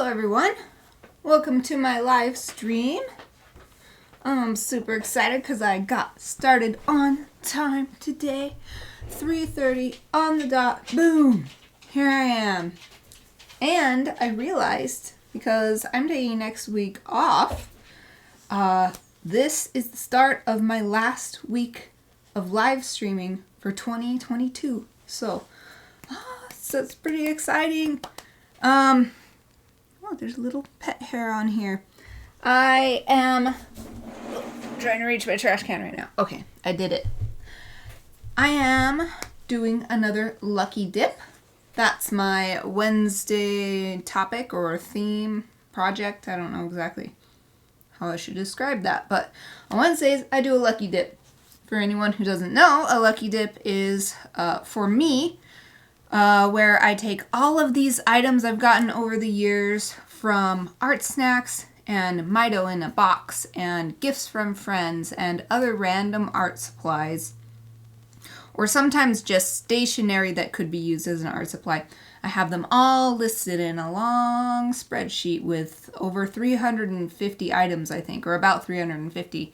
everyone, welcome to my live stream. I'm super excited because I got started on time today. 3:30 on the dot, boom, here I am. And I realized, because I'm taking next week off, this is the start of my last week of live streaming for 2022. So it's pretty exciting. Oh, there's a little pet hair on here. I am trying to reach my trash can right now. Okay, I did it. I am doing another lucky dip. That's my Wednesday topic or theme project. I don't know exactly how I should describe that, but on Wednesdays I do a lucky dip. For anyone who doesn't know, a lucky dip is, for me, where I take all of these items I've gotten over the years from art snacks and Mito in a box and gifts from friends and other random art supplies, or sometimes just stationery that could be used as an art supply. I have them all listed in a long spreadsheet with over 350 items, I think, or about 350.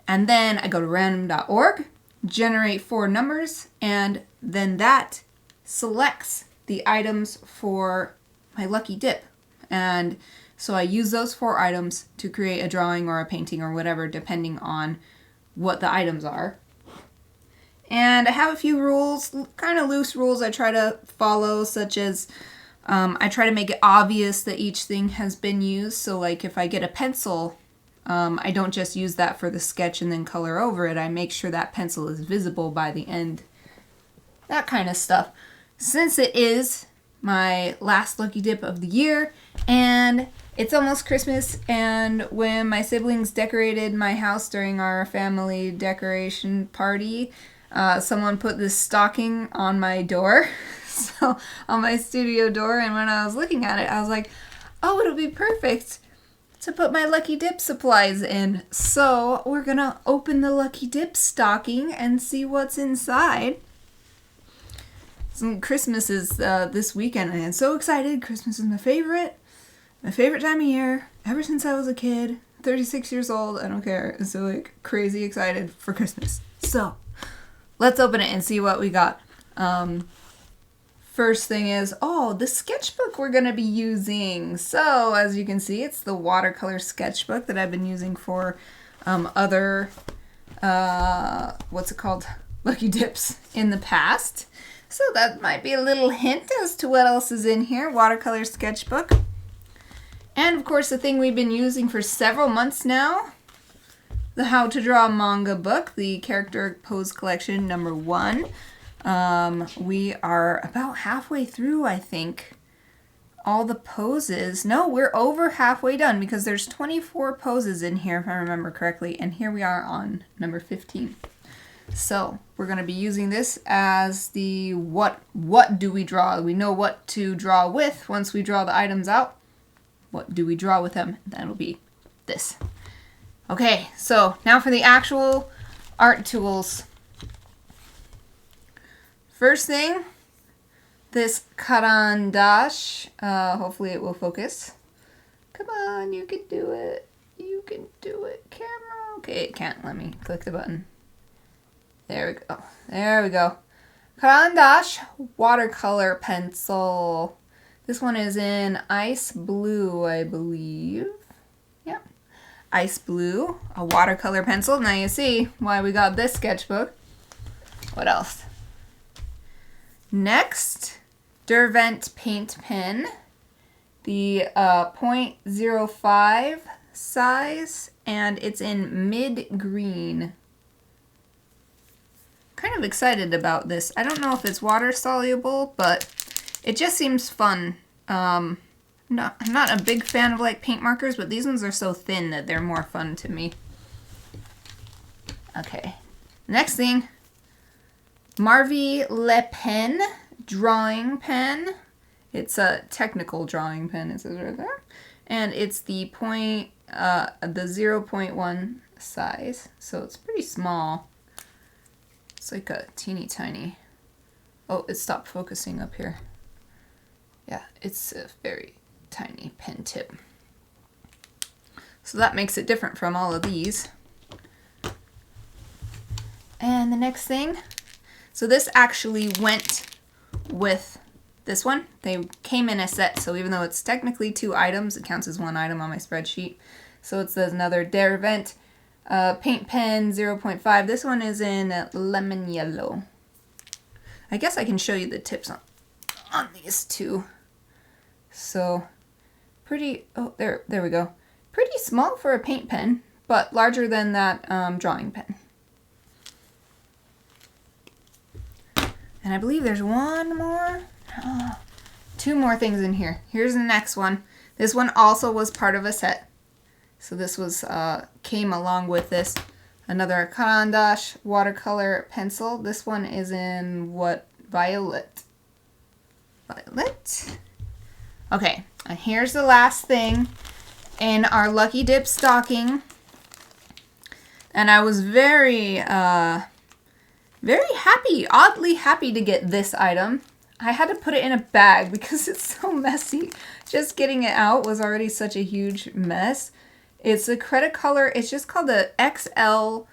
And then I go to random.org, generate 4 numbers, and then that selects the items for my lucky dip. And so I use those 4 items to create a drawing or a painting or whatever, depending on what the items are. And I have a few rules, kind of loose rules I try to follow, such as I try to make it obvious that each thing has been used. So like if I get a pencil, I don't just use that for the sketch and then color over it. I make sure that pencil is visible by the end. That kind of stuff. Since it is my last lucky dip of the year and it's almost Christmas, and when my siblings decorated my house during our family decoration party, someone put this stocking on my door, so on my studio door, and when I was looking at it, I was like, oh, it'll be perfect to put my lucky dip supplies in. So we're gonna open the lucky dip stocking and see what's inside. Christmas is this weekend, and I'm so excited. Christmas is my favorite time of year, ever since I was a kid. 36 years old, I don't care. So like crazy excited for Christmas. So let's open it and see what we got. First thing is, the sketchbook we're gonna be using. So as you can see, it's the watercolor sketchbook that I've been using for other lucky dips in the past. So that might be a little hint as to what else is in here. Watercolor sketchbook. And of course the thing we've been using for several months now, the How to Draw Manga book, the Character Pose Collection number 1. We are about halfway through, I think, all the poses. No, we're over halfway done because there's 24 poses in here, if I remember correctly. And here we are on number 15. So we're going to be using this as the what do we draw? We know what to draw with once we draw the items out. What do we draw with them? That'll be this. Okay, so now for the actual art tools. First thing, this karandash. Hopefully it will focus. Come on, you can do it. You can do it, camera. Okay, it can't. Let me click the button. There we go. There we go. Karandash watercolor pencil. This one is in ice blue, I believe. Yep. Ice blue, a watercolor pencil. Now you see why we got this sketchbook. What else? Next, Derwent paint pen. The .05 size, and it's in mid green. Kind of excited about this. I don't know if it's water soluble, but it just seems fun. I'm not a big fan of like paint markers, but these ones are so thin that they're more fun to me. Okay, next thing, Marvy Le Pen drawing pen. It's a technical drawing pen, it says right there. And it's the 0.1 size, so it's pretty small. It's like a teeny tiny. Oh, it stopped focusing up here. Yeah, it's very tiny pen tip. So that makes it different from all of these. And the next thing, so this actually went with this one. They came in a set, so even though it's technically 2 items, it counts as 1 item on my spreadsheet. So it says another Derwent paint pen 0.5. This one is in lemon yellow. I guess I can show you the tips on these two. So pretty, oh, there we go. Pretty small for a paint pen, but larger than that drawing pen. And I believe there's one more, 2 more things in here. Here's the next one. This one also was part of a set. So this was, came along with this. Another Karandash watercolor pencil. This one is in what? Violet. Violet. Okay, and here's the last thing in our Lucky Dip stocking. And I was very happy, oddly happy to get this item. I had to put it in a bag because it's so messy. Just getting it out was already such a huge mess. It's a credit color. It's just called the XL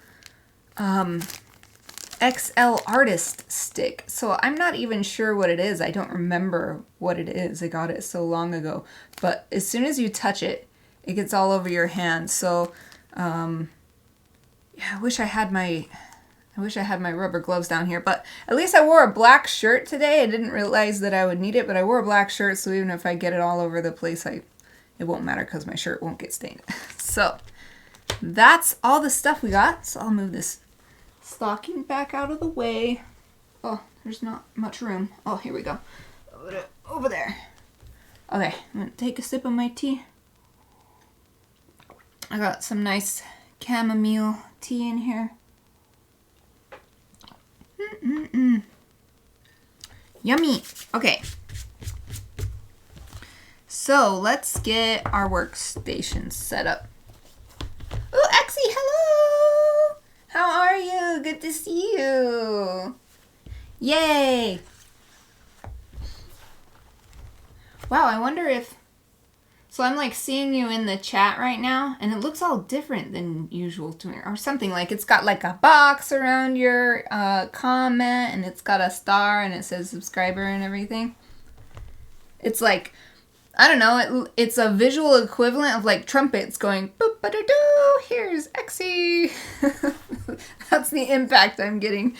Artist Stick. So I'm not even sure what it is. I don't remember what it is. I got it so long ago. But as soon as you touch it, it gets all over your hand. So yeah, I wish I had my rubber gloves down here, but at least I wore a black shirt today. I didn't realize that I would need it, but I wore a black shirt, so even if I get it all over the place, it won't matter because my shirt won't get stained. So that's all the stuff we got. So I'll move this stocking back out of the way. Oh, there's not much room. Oh, here we go. Over there. Okay, I'm gonna take a sip of my tea. I got some nice chamomile tea in here. Yummy. Okay. So let's get our workstation set up. Oh, Exie, hello! How are you? Good to see you. Yay! Wow, I wonder if... So I'm like seeing you in the chat right now, and it looks all different than usual to me, or something. Like it's got like a box around your comment, and it's got a star, and it says subscriber and everything. It's like, I don't know, it's a visual equivalent of like trumpets going boop ba da doo. Here's Exie. That's the impact I'm getting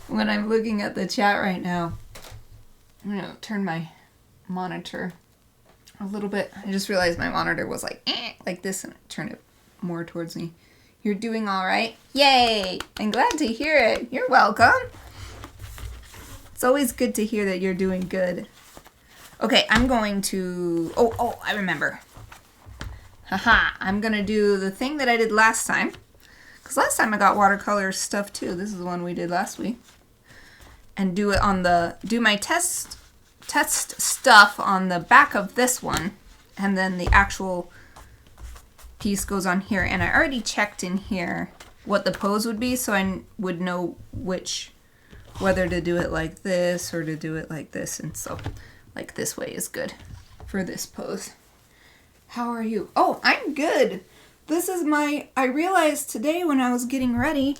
when I'm looking at the chat right now. I'm gonna turn my monitor a little bit. I just realized my monitor was like this, and I turned it more towards me. You're doing all right? Yay! I'm glad to hear it. You're welcome. It's always good to hear that you're doing good. Okay, I'm going to... Oh, I remember. Haha, I'm going to do the thing that I did last time. Because last time I got watercolor stuff too. This is the one we did last week. And do it on the... Do my test stuff on the back of this one, and then the actual piece goes on here. And I already checked in here what the pose would be, so I would know whether to do it like this or to do it like this. And so like this way is good for this pose. How are you? Oh, I'm good. This is I realized today when I was getting ready,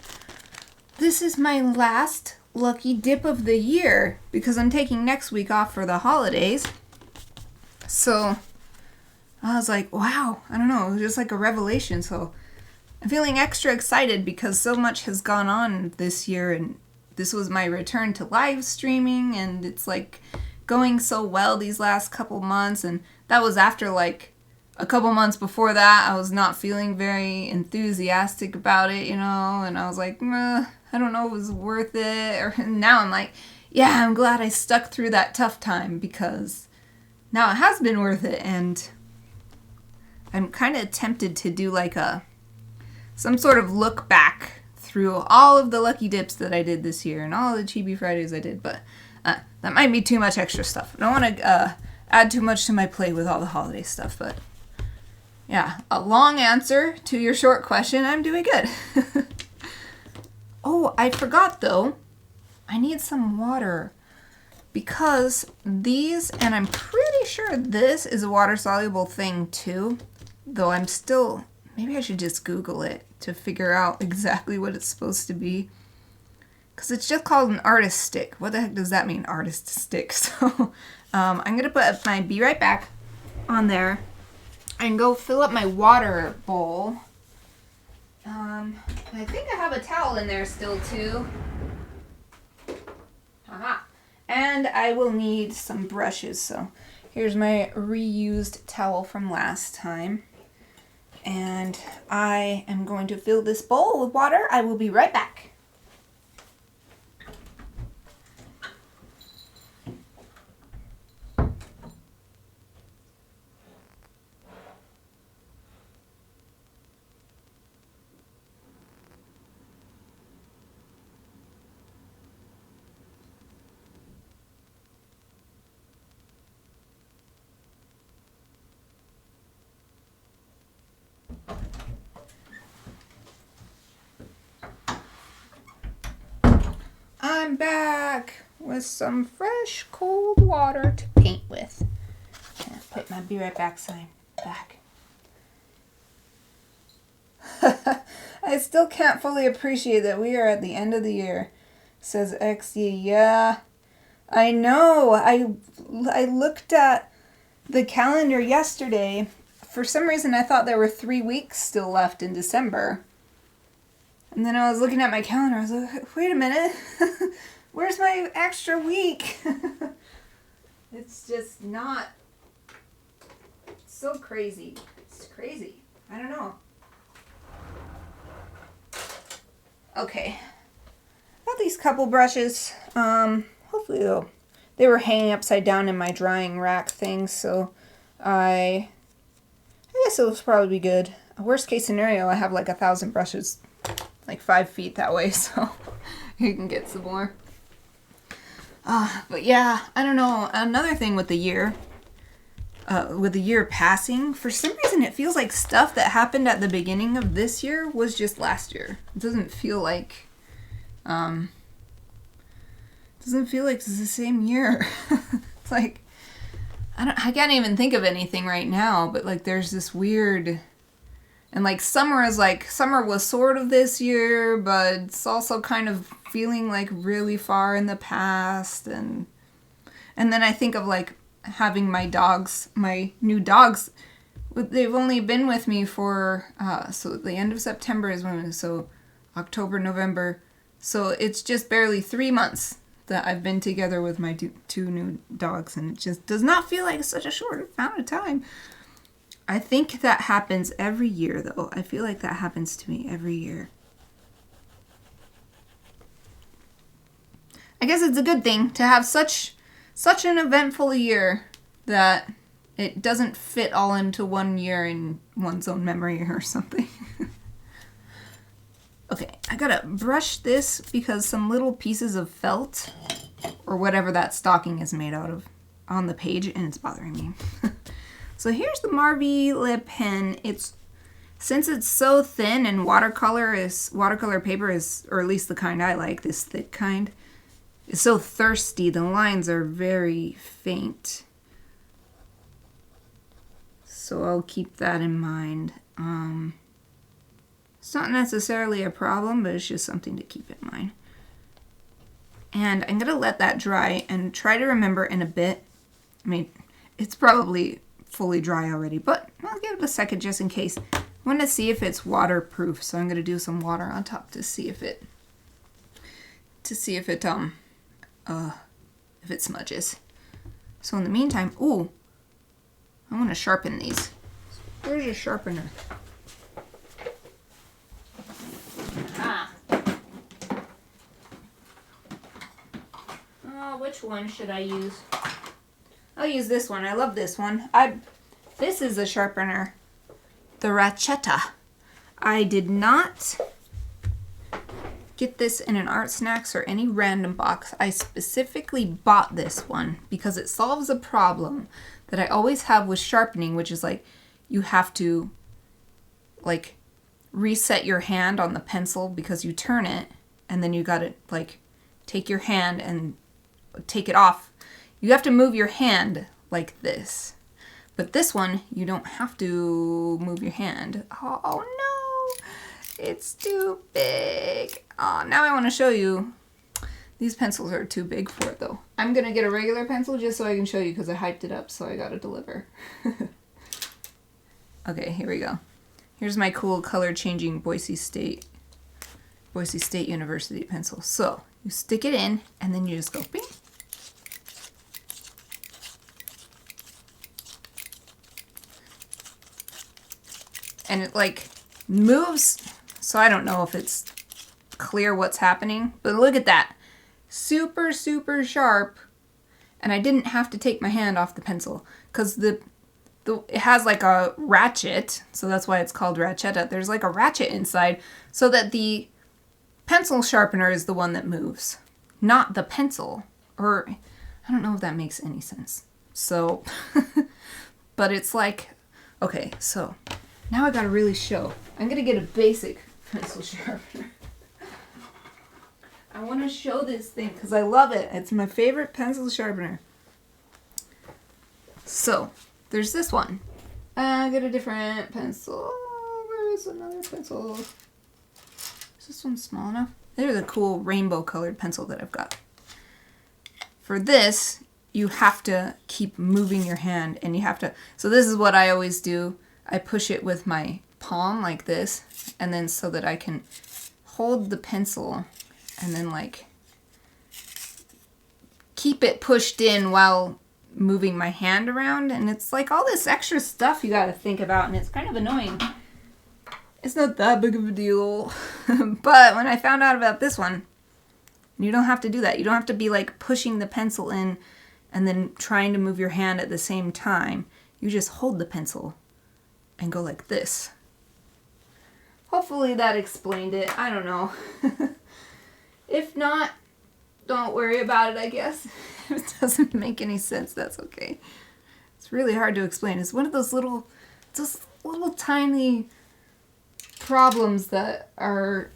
this is my last Lucky Dip of the year, because I'm taking next week off for the holidays. So I was like, wow, I don't know, it was just like a revelation. So I'm feeling extra excited because so much has gone on this year, and this was my return to live streaming, and it's like going so well these last couple months. And that was after like a couple months before that I was not feeling very enthusiastic about it, you know, and I was like, I don't know if it was worth it. Or now I'm like, yeah, I'm glad I stuck through that tough time, because now it has been worth it. And I'm kind of tempted to do like some sort of look back through all of the Lucky Dips that I did this year and all the Chibi Fridays I did, but that might be too much extra stuff. I don't want to add too much to my plate with all the holiday stuff, but yeah, a long answer to your short question. I'm doing good. Oh, I forgot though. I need some water, because these, and I'm pretty pretty sure this is a water-soluble thing too, though I'm still, maybe I should just Google it to figure out exactly what it's supposed to be. Because it's just called an artist stick. What the heck does that mean, artist stick? So I'm going to put my Be Right Back on there and go fill up my water bowl. I think I have a towel in there still too. Aha. And I will need some brushes. So here's my reused towel from last time. And I am going to fill this bowl with water. I will be right back. I'm back with some fresh cold water to paint with. And put my Be Right Back sign back. I still can't fully appreciate that we are at the end of the year, says XE. Yeah, I know. I looked at the calendar yesterday. For some reason, I thought there were 3 weeks still left in December. And then I was looking at my calendar. I was like, wait a minute. Where's my extra week? It's just not. It's so crazy. It's crazy. I don't know. Okay. Got these couple brushes. Hopefully they were hanging upside down in my drying rack thing, so I guess it'll probably be good. Worst case scenario, I have like 1,000 brushes, like 5 feet that way, so you can get some more. But yeah, I don't know. Another thing with the year passing, for some reason it feels like stuff that happened at the beginning of this year was just last year. It doesn't feel like it's the same year. It's like I can't even think of anything right now, but like there's this weird, and like summer was sort of this year, but it's also kind of feeling like really far in the past, and then I think of like having my new dogs. They've only been with me for so the end of September is when, so October, November, so it's just barely 3 months that I've been together with my two new dogs, and it just does not feel like such a short amount of time. I think that happens every year, though. I feel like that happens to me every year. I guess it's a good thing to have such an eventful year that it doesn't fit all into 1 year in one's own memory or something. Okay, I gotta brush this because some little pieces of felt, or whatever that stocking is made out of, on the page, and it's bothering me. So here's the Marvy lip pen. Since it's so thin and watercolor paper is, or at least the kind I like, this thick kind, is so thirsty. The lines are very faint. So I'll keep that in mind. It's not necessarily a problem, but it's just something to keep in mind. And I'm gonna let that dry and try to remember in a bit. I mean, it's probably fully dry already, but I'll give it a second just in case. I want to see if it's waterproof, so I'm going to do some water on top to see if it smudges. So in the meantime, ooh, I want to sharpen these. Where's your sharpener? Which one should I use? I'll use this one. I love this one. This is a sharpener. The Rachetta. I did not get this in an Art Snacks or any random box. I specifically bought this one because it solves a problem that I always have with sharpening, which is like you have to like reset your hand on the pencil because you turn it, and then you gotta like take your hand and take it off. You have to move your hand like this. But this one, you don't have to move your hand. Oh no, it's too big. Oh, now I want to show you. These pencils are too big for it though. I'm gonna get a regular pencil just so I can show you because I hyped it up, so I gotta deliver. Okay, here we go. Here's my cool color changing Boise State University pencil. So you stick it in and then you just go bing. And it like moves, so I don't know if it's clear what's happening, but look at that. Super, super sharp. And I didn't have to take my hand off the pencil because it has like a ratchet, so that's why it's called ratchetta. There's like a ratchet inside so that the pencil sharpener is the one that moves, not the pencil. Or I don't know if that makes any sense. So, but it's like, okay, so now I gotta really show. I'm gonna get a basic pencil sharpener. I want to show this thing because I love it. It's my favorite pencil sharpener. So, there's this one. I get a different pencil. Where is another pencil? Is this one small enough? There's a cool rainbow colored pencil that I've got. For this, you have to keep moving your hand and you have to, so this is what I always do. I push it with my palm like this, and then so that I can hold the pencil and then like keep it pushed in while moving my hand around. And it's like all this extra stuff you got to think about, and it's kind of annoying. It's not that big of a deal. But when I found out about this one, you don't have to do that. You don't have to be like pushing the pencil in and then trying to move your hand at the same time. You just hold the pencil and go like this. Hopefully that explained it. I don't know. If not, don't worry about it, I guess. If it doesn't make any sense, that's okay. It's really hard to explain. It's one of those little tiny problems that are,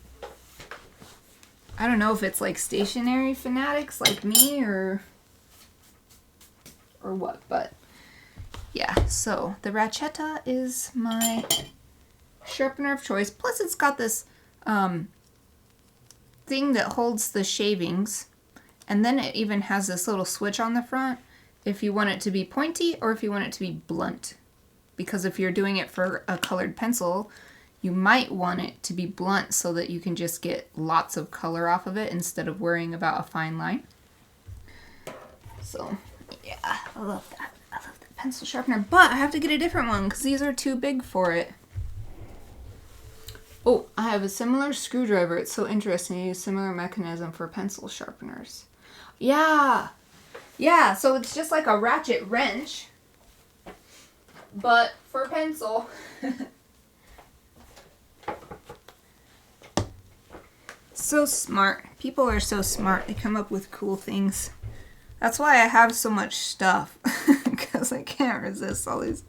I don't know if it's like stationary fanatics like me or what, but yeah. So the ratchetta is my sharpener of choice. Plus it's got this thing that holds the shavings, and then it even has this little switch on the front if you want it to be pointy or if you want it to be blunt. Because if you're doing it for a colored pencil, you might want it to be blunt so that you can just get lots of color off of it instead of worrying about a fine line. So yeah, I love that. I love the pencil sharpener, but I have to get a different one because these are too big for it. Oh, I have a similar screwdriver. It's so interesting. I use a similar mechanism for pencil sharpeners. Yeah. Yeah, so it's just like a ratchet wrench, but for pencil. So smart. People are so smart. They come up with cool things. That's why I have so much stuff. Because I can't resist all these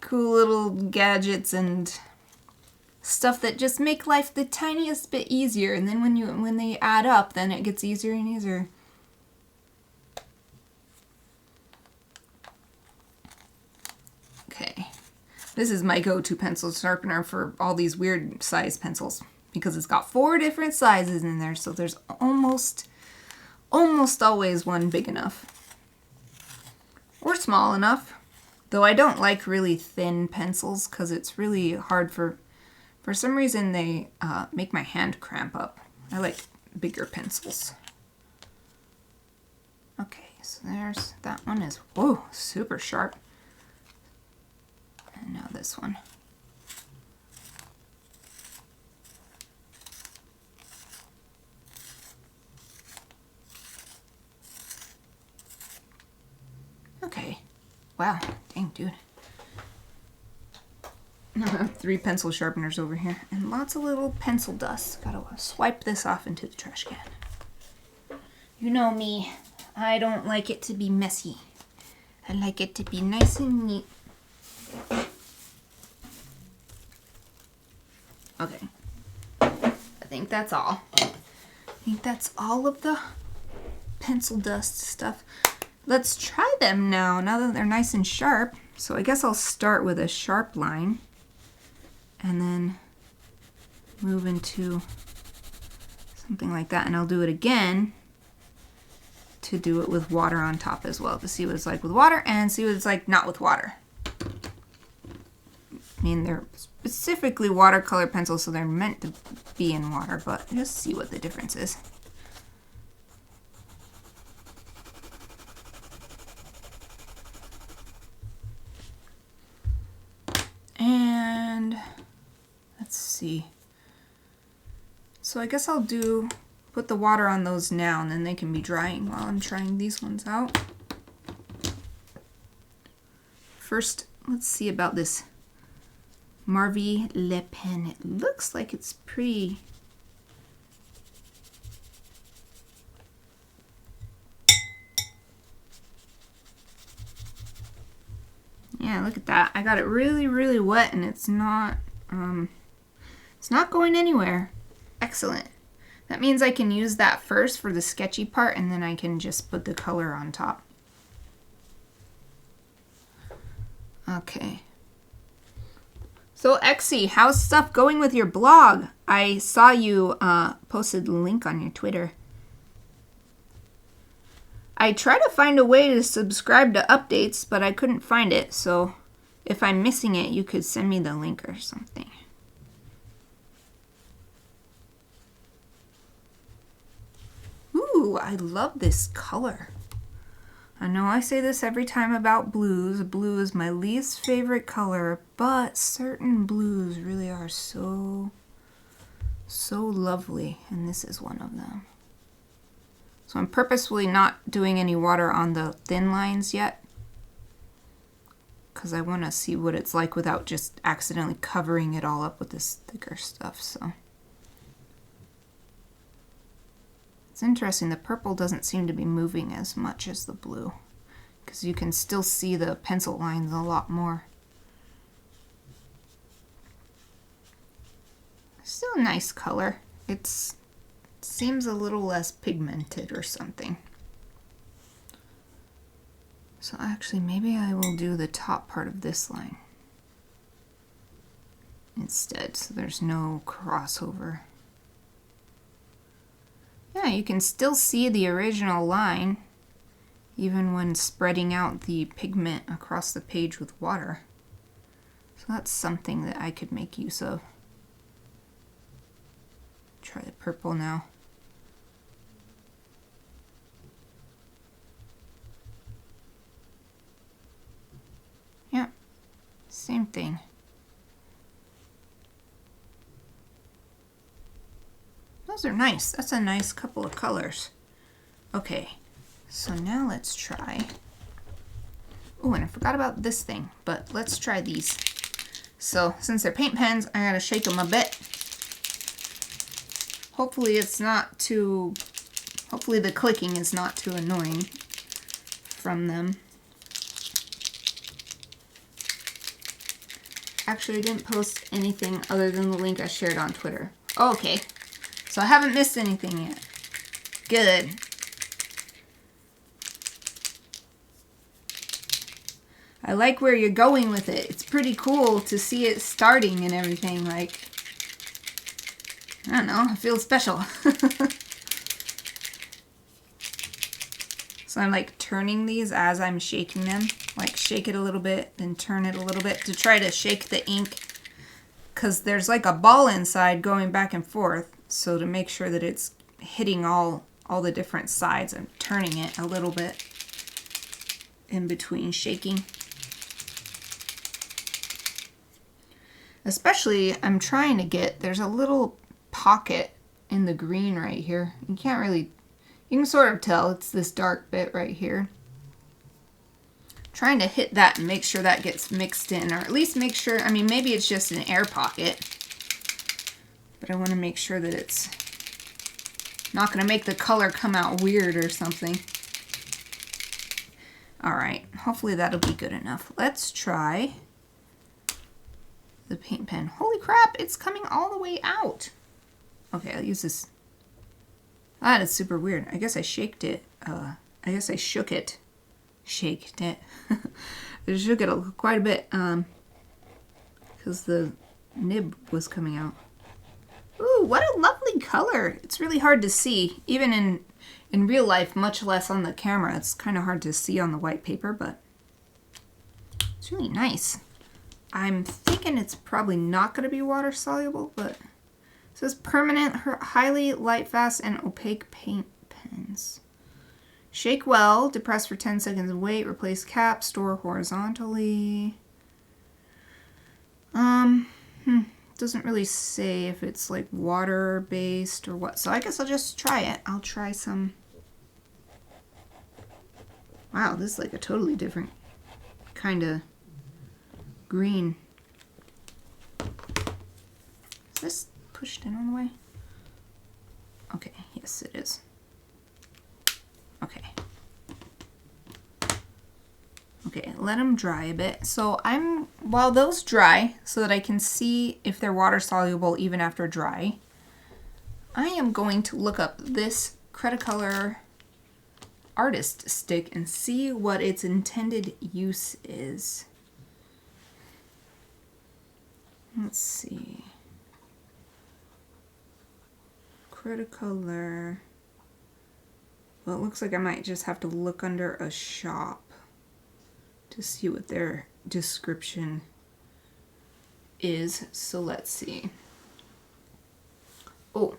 cool little gadgets and stuff that just make life the tiniest bit easier, and then when they add up, then it gets easier and easier. Okay, this is my go-to pencil sharpener for all these weird size pencils because it's got 4 different sizes in there, so there's almost always one big enough or small enough. Though I don't like really thin pencils because it's really hard for some reason they make my hand cramp up. I like bigger pencils. Okay, so there's that one is, whoa, super sharp. And now this one. Okay. Wow, dang, dude. Now I have 3 pencil sharpeners over here and lots of little pencil dust. Gotta swipe this off into the trash can. You know me, I don't like it to be messy. I like it to be nice and neat. Okay, I think that's all. I think that's all of the pencil dust stuff. let's try them now that they're nice and sharp. So I guess I'll start with a sharp line and then move into something like that, and I'll do it again to do it with water on top as well, to see what it's like with water and see what it's like not with water. I mean, they're specifically watercolor pencils, so they're meant to be in water, but just see what the difference is. And let's see. So I guess I'll put the water on those now, and then they can be drying while I'm trying these ones out. First, let's see about this Marvy Le Pen. It looks like it's pretty... Yeah, look at that. I got it really, really wet, and it's not going anywhere. Excellent. That means I can use that first for the sketchy part, and then I can just put the color on top. Okay. So XC, how's stuff going with your blog? I saw you posted the link on your Twitter. I try to find a way to subscribe to updates, but I couldn't find it, so if I'm missing it, you could send me the link or something. Ooh, I love this color. I know I say this every time about blues. Blue is my least favorite color, but certain blues really are so lovely, and this is one of them. So I'm purposefully not doing any water on the thin lines yet, because I want to see what it's like without just accidentally covering it all up with this thicker stuff. So it's interesting, the purple doesn't seem to be moving as much as the blue, because you can still see the pencil lines a lot more. Still a nice color. It seems a little less pigmented or something. So actually, maybe I will do the top part of this line instead, so there's no crossover. Yeah, you can still see the original line even when spreading out the pigment across the page with water. So that's something that I could make use of. Try the purple now. Yeah, same thing. Those are nice. That's a nice couple of colors. Okay, so now let's try. Oh, and I forgot about this thing, but let's try these. So since they're paint pens, I gotta shake them a bit. Hopefully it's not too, hopefully the clicking is not too annoying from them. Actually, I didn't post anything other than the link I shared on Twitter. Oh, okay. So I haven't missed anything yet. Good. I like where you're going with it. It's pretty cool to see it starting and everything. Like, I don't know, I feel special. So I'm like turning these as I'm shaking them. Like shake it a little bit, then turn it a little bit to try to shake the ink. Because there's like a ball inside going back and forth. So to make sure that it's hitting all the different sides, I'm turning it a little bit in between shaking. Especially, I'm trying to get, there's a little pocket in the green right here. You can't really, you can sort of tell it's this dark bit right here. Trying to hit that and make sure that gets mixed in, or at least make sure, I mean, maybe it's just an air pocket, but I want to make sure that it's not going to make the color come out weird or something. All right, hopefully that'll be good enough. Let's try the paint pen. Holy crap, it's coming all the way out. Okay, I'll use this. That is super weird. I guess I shaked it. I guess I shook it shaked it. I shook it quite a bit because the nib was coming out. Ooh, what a lovely color. It's really hard to see, even in real life, much less on the camera. It's kind of hard to see on the white paper, but it's really nice. I'm thinking it's probably not going to be water soluble, but it says permanent, highly light fast, and opaque paint pens. Shake well, depress for 10 seconds, wait, replace cap, store horizontally. Doesn't really say if it's like water based or what, so I guess I'll just try it. I'll try some. Wow, this is like a totally different kind of green. Is this pushed in all the way? Okay, yes it is. Okay. Okay, let them dry a bit. So while those dry, so that I can see if they're water soluble even after dry, I am going to look up this Cretacolor artist stick and see what its intended use is. Let's see. Cretacolor. Well, it looks like I might just have to look under a shop to see what their description is. So let's see. Oh,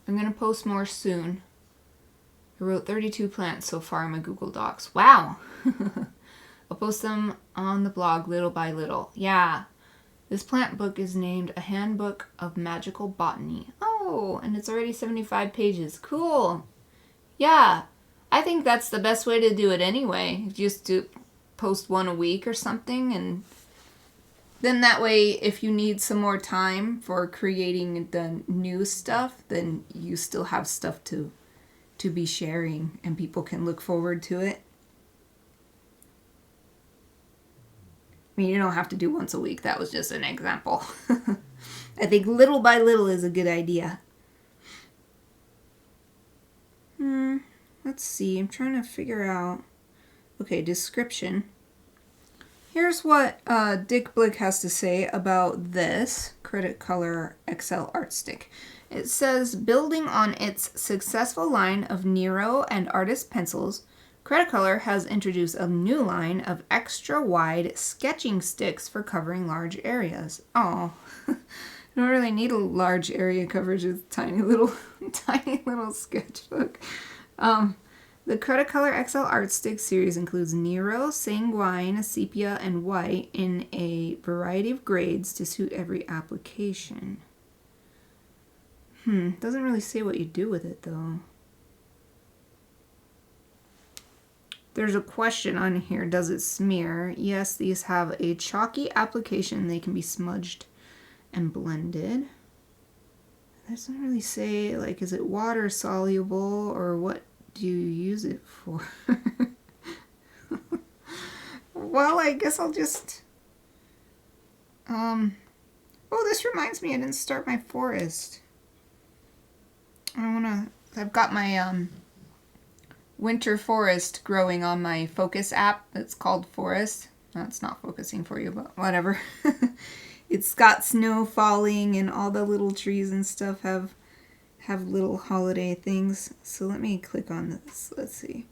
I'm gonna post more soon. I wrote 32 plants so far in my Google Docs. Wow. I'll post them on the blog little by little. Yeah. This plant book is named A Handbook of Magical Botany. Oh, and it's already 75 pages. Cool. Yeah. I think that's the best way to do it anyway. Just to post one a week or something, and then that way if you need some more time for creating the new stuff, then you still have stuff to be sharing and people can look forward to it. I mean, you don't have to do once a week. That was just an example. I think little by little is a good idea. Let's see. I'm trying to figure out. Okay, description. Here's what Dick Blick has to say about this Cretacolor XL art stick. It says, building on its successful line of Nero and artist pencils, Cretacolor has introduced a new line of extra wide sketching sticks for covering large areas. Oh, I don't really need a large area coverage with tiny little sketchbook. The Cretacolor XL Art Stick series includes Nero, Sanguine, Sepia, and White in a variety of grades to suit every application. Doesn't really say what you do with it, though. There's a question on here, does it smear? Yes, these have a chalky application. They can be smudged and blended. It doesn't really say, like, is it water soluble or what do you use it for? Well, I guess I'll just... Oh, this reminds me, I didn't start my forest. I've got my winter forest growing on my Focus app. It's called Forest. That's not focusing for you, but whatever. It's got snow falling and all the little trees and stuff have little holiday things. So let me click on this. Let's see.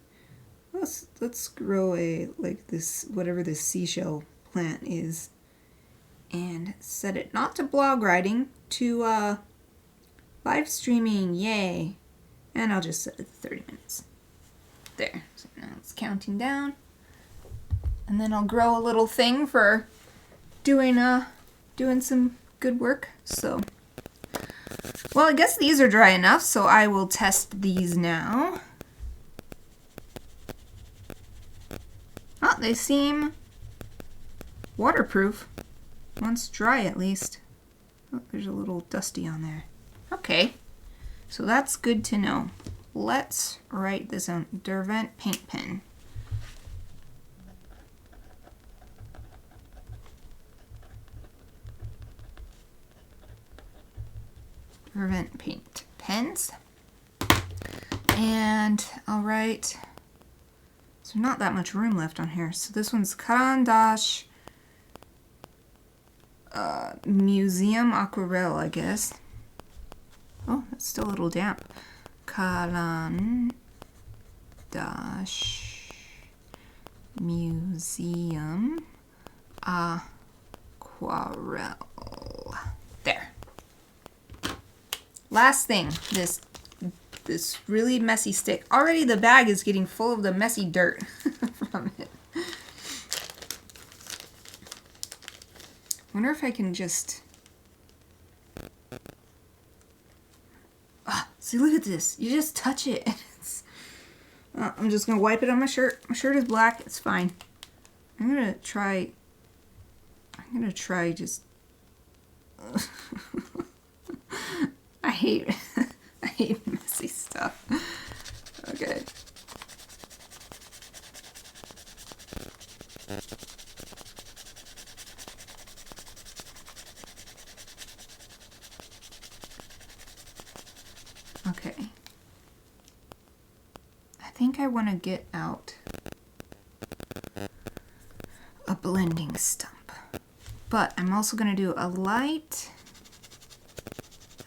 Let's grow this, whatever this seashell plant is, and set it not to blog writing, to live streaming. Yay. And I'll just set it to 30 minutes. There. So now it's counting down. And then I'll grow a little thing for doing some good work. So, well, I guess these are dry enough, so I will test these now. Oh, they seem waterproof. Once dry, at least. Oh, there's a little dusty on there. Okay, so that's good to know. Let's write this on Derwent paint pen. Derwent paint pens. And I'll write, let's There's not that much room left on here. So this one's Karandash Museum Aquarelle, I guess. Oh, it's still a little damp. Karandash Museum Aquarelle. There. Last thing, this really messy stick. Already the bag is getting full of the messy dirt from it. Wonder if I can just... See, look at this. You just touch it. I'm just going to wipe it on my shirt. My shirt is black. It's fine. I'm going to try just... I hate messy stuff. Okay. Okay. I think I want to get out a blending stump. But I'm also going to do a light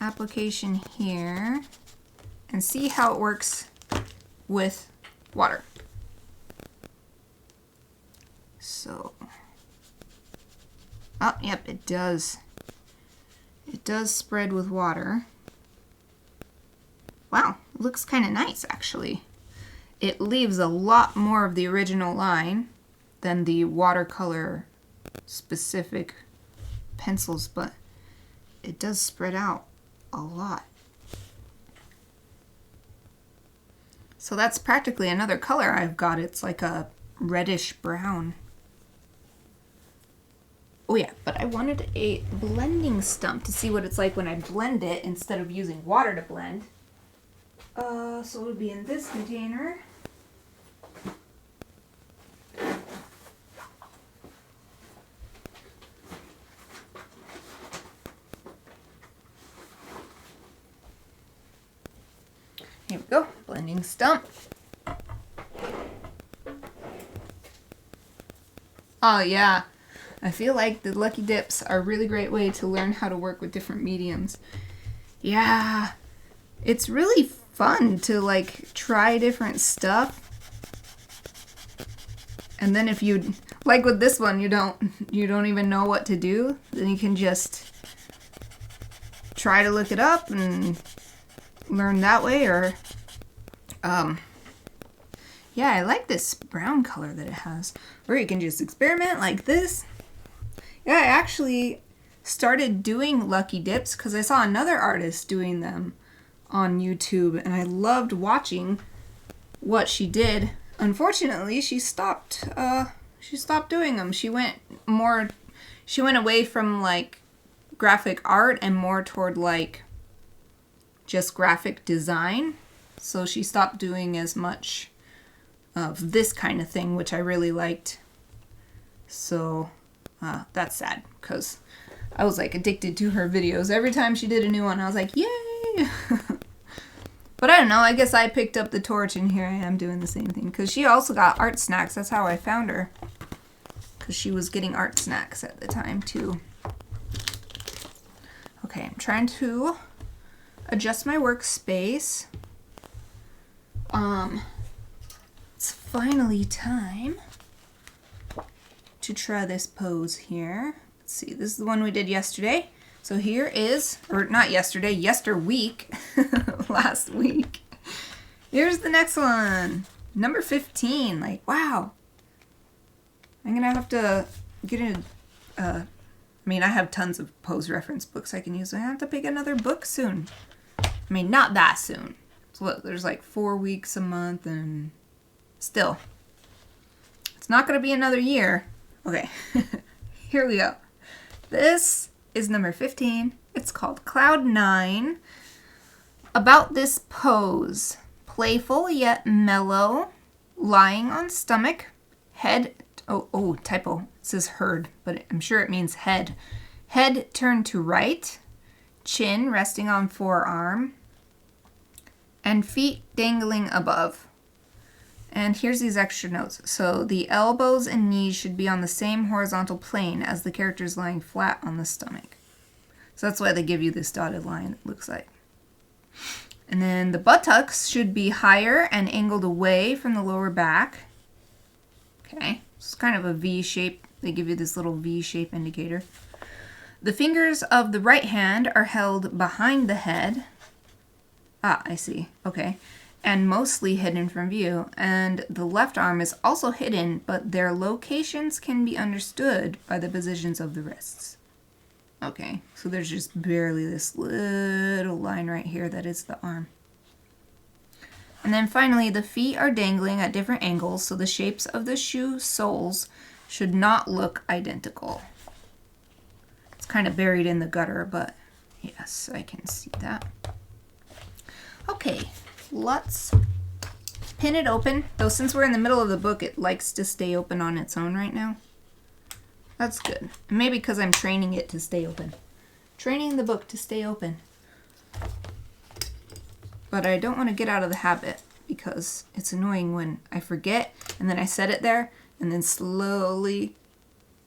application here and see how it works with water. So, oh, yep, it does. It does spread with water. Wow, it looks kind of nice actually. It leaves a lot more of the original line than the watercolor specific pencils, but it does spread out a lot. So that's practically another color I've got. It's like a reddish brown. Oh yeah, but I wanted a blending stump to see what it's like when I blend it instead of using water to blend. So it would be in this container. Here we go, blending stump. Oh yeah, I feel like the Lucky Dips are a really great way to learn how to work with different mediums. Yeah, it's really fun to like try different stuff. And then if you, like with this one, you don't even know what to do, then you can just try to look it up and learn that way. Or yeah, I like this brown color that it has. Or you can just experiment like this. Yeah, I actually started doing Lucky Dips because I saw another artist doing them on YouTube and I loved watching what she did. Unfortunately, she stopped doing them. She went away from like graphic art and more toward like just graphic design. So she stopped doing as much of this kind of thing, which I really liked. So that's sad because I was like addicted to her videos. Every time she did a new one, I was like, yay! But I don't know, I guess I picked up the torch and here I am doing the same thing. Because she also got art snacks. That's how I found her. Because she was getting art snacks at the time too. Okay, I'm trying to adjust my workspace. It's finally time to try this pose here. Let's see, this is the one we did yesterday. So here is, or not yesterday, yesterweek, last week. Here's the next one, number 15. Like, wow. I'm gonna have to get in, I mean, I have tons of pose reference books I can use. I have to pick another book soon. I mean, not that soon. So look, there's like 4 weeks a month and still. It's not gonna be another year. Okay, here we go. This is number 15. It's called Cloud 9. About this pose. Playful yet mellow. Lying on stomach. Head, oh, typo. It says heard, but I'm sure it means head. Head turned to right. Chin resting on forearm. And feet dangling above. And here's these extra notes. So the elbows and knees should be on the same horizontal plane as the character's lying flat on the stomach. So that's why they give you this dotted line, it looks like. And then the buttocks should be higher and angled away from the lower back. Okay, it's kind of a V shape. They give you this little V shape indicator. The fingers of the right hand are held behind the head. Ah, I see. Okay. And mostly hidden from view. And the left arm is also hidden, but their locations can be understood by the positions of the wrists. Okay, so there's just barely this little line right here that is the arm. And then finally, the feet are dangling at different angles, so the shapes of the shoe soles should not look identical. It's kind of buried in the gutter, but yes, I can see that. Okay, let's pin it open. Though since we're in the middle of the book, it likes to stay open on its own right now. That's good. Maybe because I'm training it to stay open. Training the book to stay open. But I don't want to get out of the habit because it's annoying when I forget and then I set it there and then slowly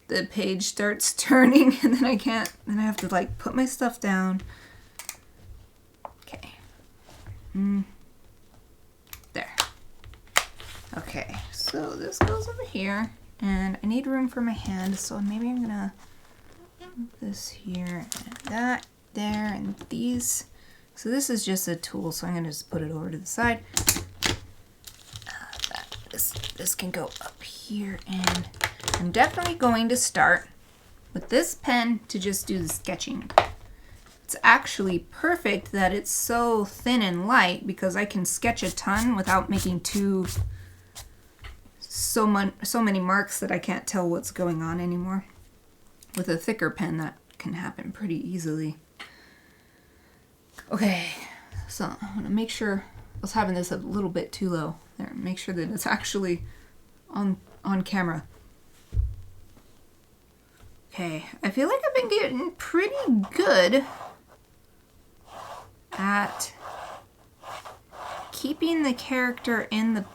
the page starts turning and then I can't. Then I have to like put my stuff down. Okay. There. Okay, so this goes over here. And I need room for my hand, so maybe I'm gonna move this here and that there and these. So this is just a tool, so I'm gonna just put it over to the side. This can go up here, and I'm definitely going to start with this pen to just do the sketching. It's actually perfect that it's so thin and light because I can sketch a ton without making so many marks that I can't tell what's going on anymore. With a thicker pen, that can happen pretty easily. Okay, so I'm gonna make sure, I was having this a little bit too low. There, make sure that it's actually on camera. Okay, I feel like I've been getting pretty good at keeping the character in the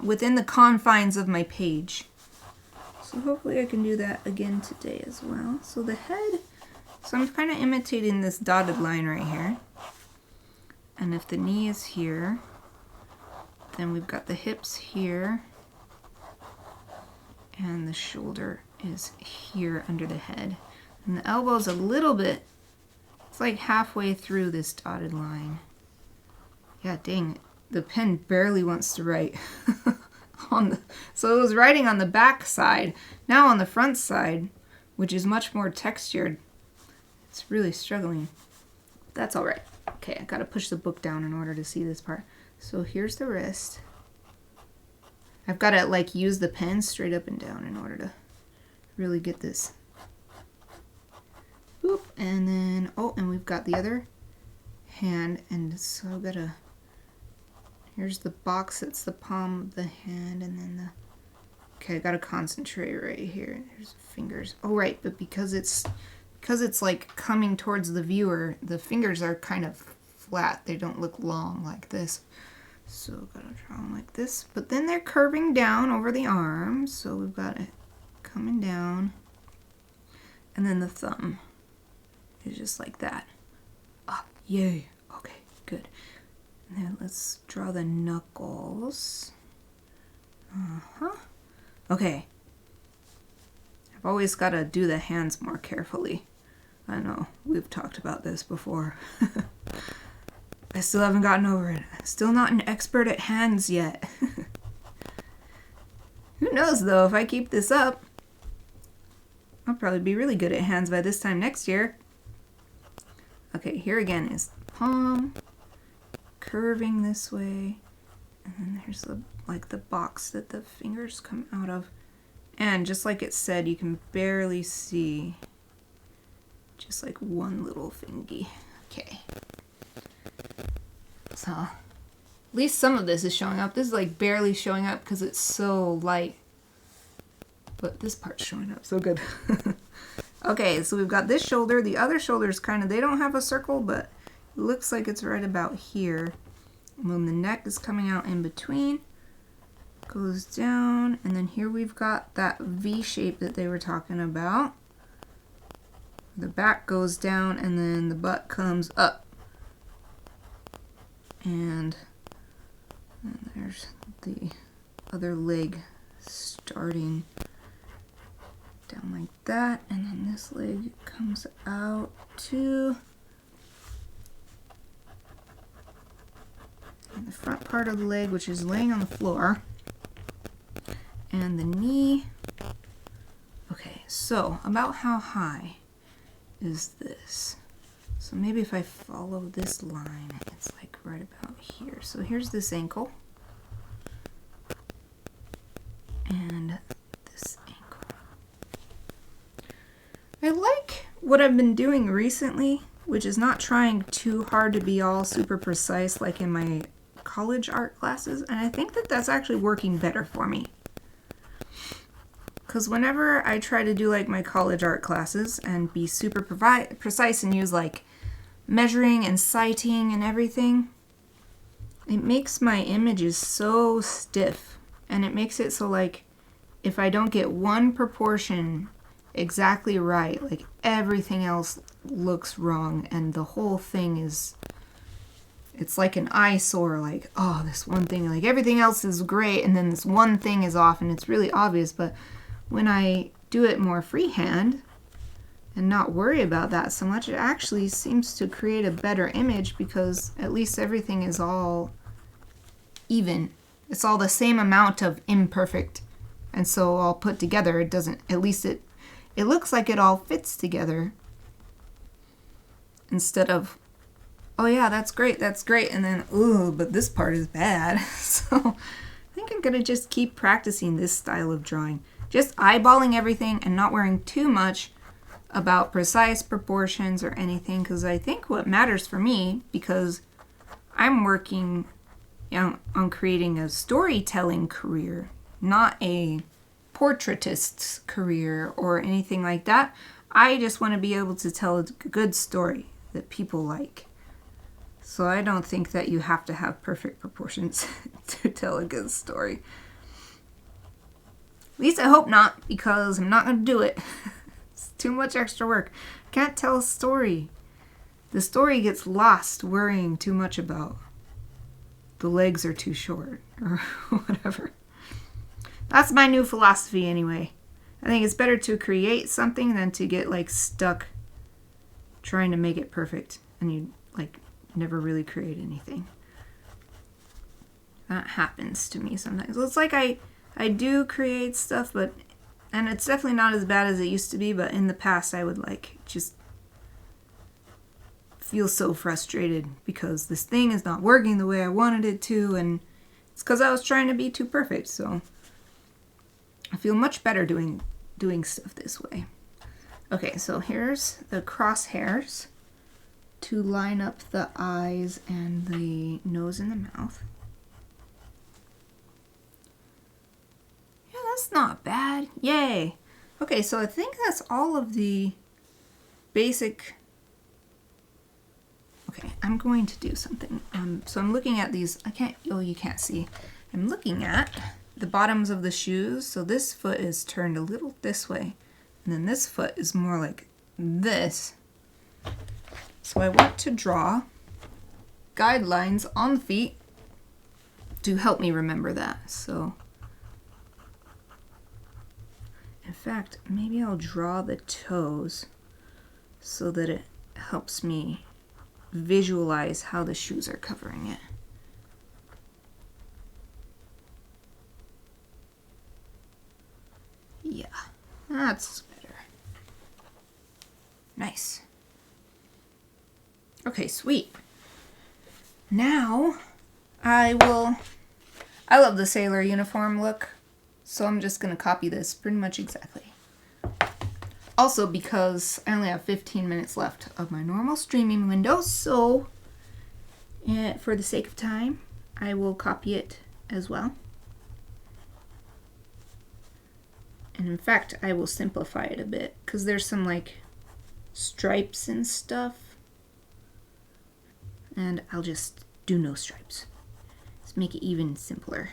within the confines of my page. So hopefully I can do that again today as well. So the head, so I'm kind of imitating this dotted line right here. And if the knee is here, then we've got the hips here. And the shoulder is here under the head. And the elbow is a little bit, it's like halfway through this dotted line. Yeah, dang it. The pen barely wants to write. So it was writing on the back side. Now on the front side, which is much more textured, it's really struggling. That's all right. Okay, I gotta push the book down in order to see this part. So here's the wrist. I've gotta like use the pen straight up and down in order to really get this. Boop, and then, oh, and we've got the other hand, and so I've gotta, here's the box, that's the palm of the hand, and then the, okay, I gotta concentrate right here. There's the fingers. Oh, right, but because it's like coming towards the viewer, the fingers are kind of flat. They don't look long like this. So gotta draw them like this. But then they're curving down over the arm, so we've got it coming down. And then the thumb is just like that. Ah, yay. Okay, good. And then let's draw the knuckles. Okay. I've always got to do the hands more carefully. I know, we've talked about this before. I still haven't gotten over it. Still not an expert at hands yet. Who knows though, if I keep this up, I'll probably be really good at hands by this time next year. Okay, here again is the palm, curving this way, and then there's the like the box that the fingers come out of. And just like it said, you can barely see just like one little fingy. Okay. So, at least some of this is showing up. This is like barely showing up because it's so light. But this part's showing up, so good. Okay, so we've got this shoulder. The other shoulder is kind of, they don't have a circle, but it looks like it's right about here. And then the neck is coming out in between. goes down, and then here we've got that V shape that they were talking about. The back goes down and then the butt comes up. And there's the other leg starting down like that, and then this leg comes out too. And the front part of the leg, which is laying on the floor, and the knee. Okay, so about how high is this? So maybe if I follow this line, it's like right about here. So here's this ankle. And this ankle. I like what I've been doing recently, which is not trying too hard to be all super precise like in my college art classes. And I think that that's actually working better for me. Because whenever I try to do like my college art classes and be super precise and use like measuring and citing and everything, it makes my images so stiff. And it makes it so like if I don't get one proportion exactly right, like everything else looks wrong and the whole thing is, it's like an eyesore, like, oh, this one thing, like everything else is great and then this one thing is off and it's really obvious. But when I do it more freehand and not worry about that so much, it actually seems to create a better image because at least everything is all even. It's all the same amount of imperfect. And so all put together, it doesn't, at least it looks like it all fits together. Instead of, oh yeah, that's great, and then, ooh, but this part is bad. So I think I'm gonna just keep practicing this style of drawing. Just eyeballing everything and not worrying too much about precise proportions or anything, because I think what matters for me, because I'm working on creating a storytelling career, not a portraitist's career or anything like that. I just want to be able to tell a good story that people like. So I don't think that you have to have perfect proportions to tell a good story. At least I hope not, because I'm not going to do it. It's too much extra work. Can't tell a story. The story gets lost worrying too much about the legs are too short or whatever. That's my new philosophy anyway. I think it's better to create something than to get like stuck trying to make it perfect and you like never really create anything. That happens to me sometimes. Well, it's like I do create stuff, but, and it's definitely not as bad as it used to be, but in the past I would like just feel so frustrated because this thing is not working the way I wanted it to, and it's because I was trying to be too perfect. So I feel much better doing stuff this way. Okay, so here's the crosshairs to line up the eyes and the nose and the mouth. Yeah, that's not bad. Yay! Okay, so I think that's all of the basic. Okay, I'm going to do something. So I'm looking at these. You can't see. I'm looking at the bottoms of the shoes. So this foot is turned a little this way, and then this foot is more like this. So I want to draw guidelines on the feet to help me remember that. So in fact, maybe I'll draw the toes so that it helps me visualize how the shoes are covering it. Yeah, that's better. Nice. Okay, sweet. Now I love the sailor uniform look, so I'm just gonna copy this pretty much exactly. Also, because I only have 15 minutes left of my normal streaming window, so for the sake of time, I will copy it as well. And in fact, I will simplify it a bit, because there's some like stripes and stuff. And I'll just do no stripes. Let's make it even simpler.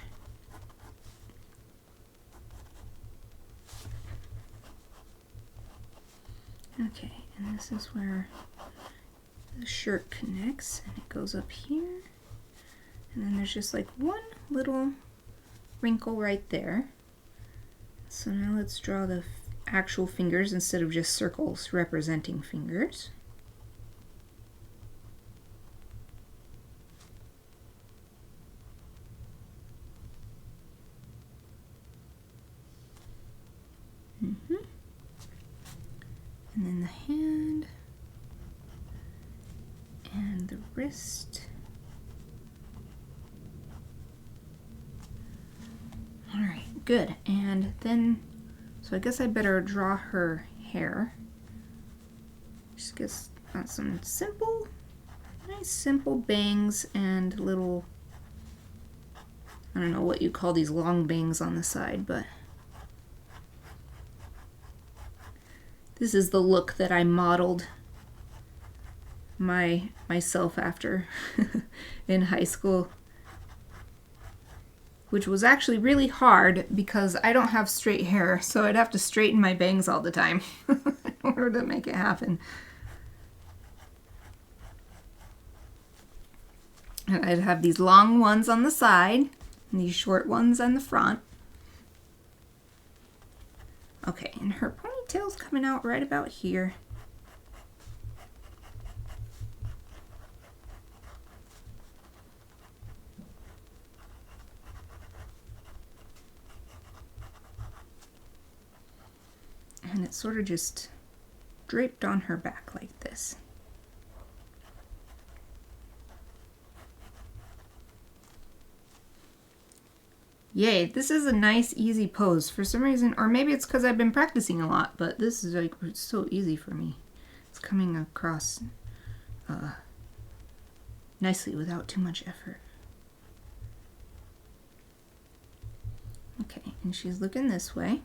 Okay, and this is where the shirt connects, and it goes up here. And then there's just like one little wrinkle right there. So now let's draw the actual fingers instead of just circles representing fingers. And then the hand and the wrist. All right, good. And then, so I guess I better draw her hair. Just get some simple, nice simple bangs and little, I don't know what you call these long bangs on the side, but this is the look that I modeled myself after in high school, which was actually really hard because I don't have straight hair, so I'd have to straighten my bangs all the time in order to make it happen. And I'd have these long ones on the side and these short ones on the front. Okay, and her ponytail's coming out right about here. And it's sort of just draped on her back like this. Yay, this is a nice, easy pose for some reason, or maybe it's because I've been practicing a lot, but this is like it's so easy for me. It's coming across nicely without too much effort. Okay, and she's looking this way.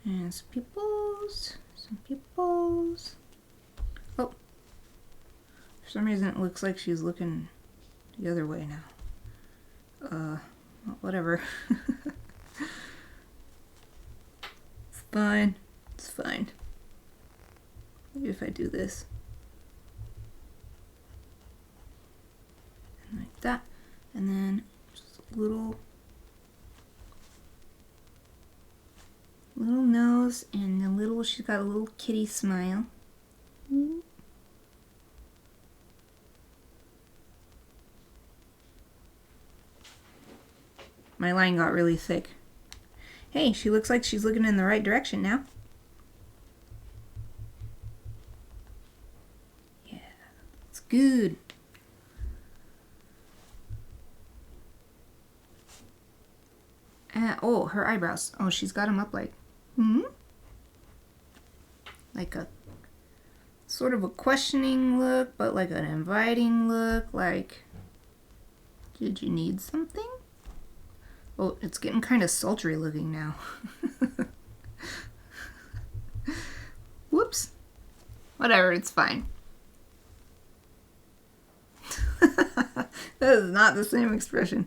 And some pupils, some pupils. Oh, for some reason it looks like she's looking the other way now. Well, whatever. It's fine. It's fine. Maybe if I do this. And like that. And then just a little nose and a little, she's got a little kitty smile. My line got really thick. Hey, she looks like she's looking in the right direction now. Yeah, it's good. Oh, her eyebrows. Oh, she's got them up like, like a sort of a questioning look, but like an inviting look, like, did you need something? Oh, it's getting kind of sultry looking now. Whoops. Whatever, it's fine. That is not the same expression.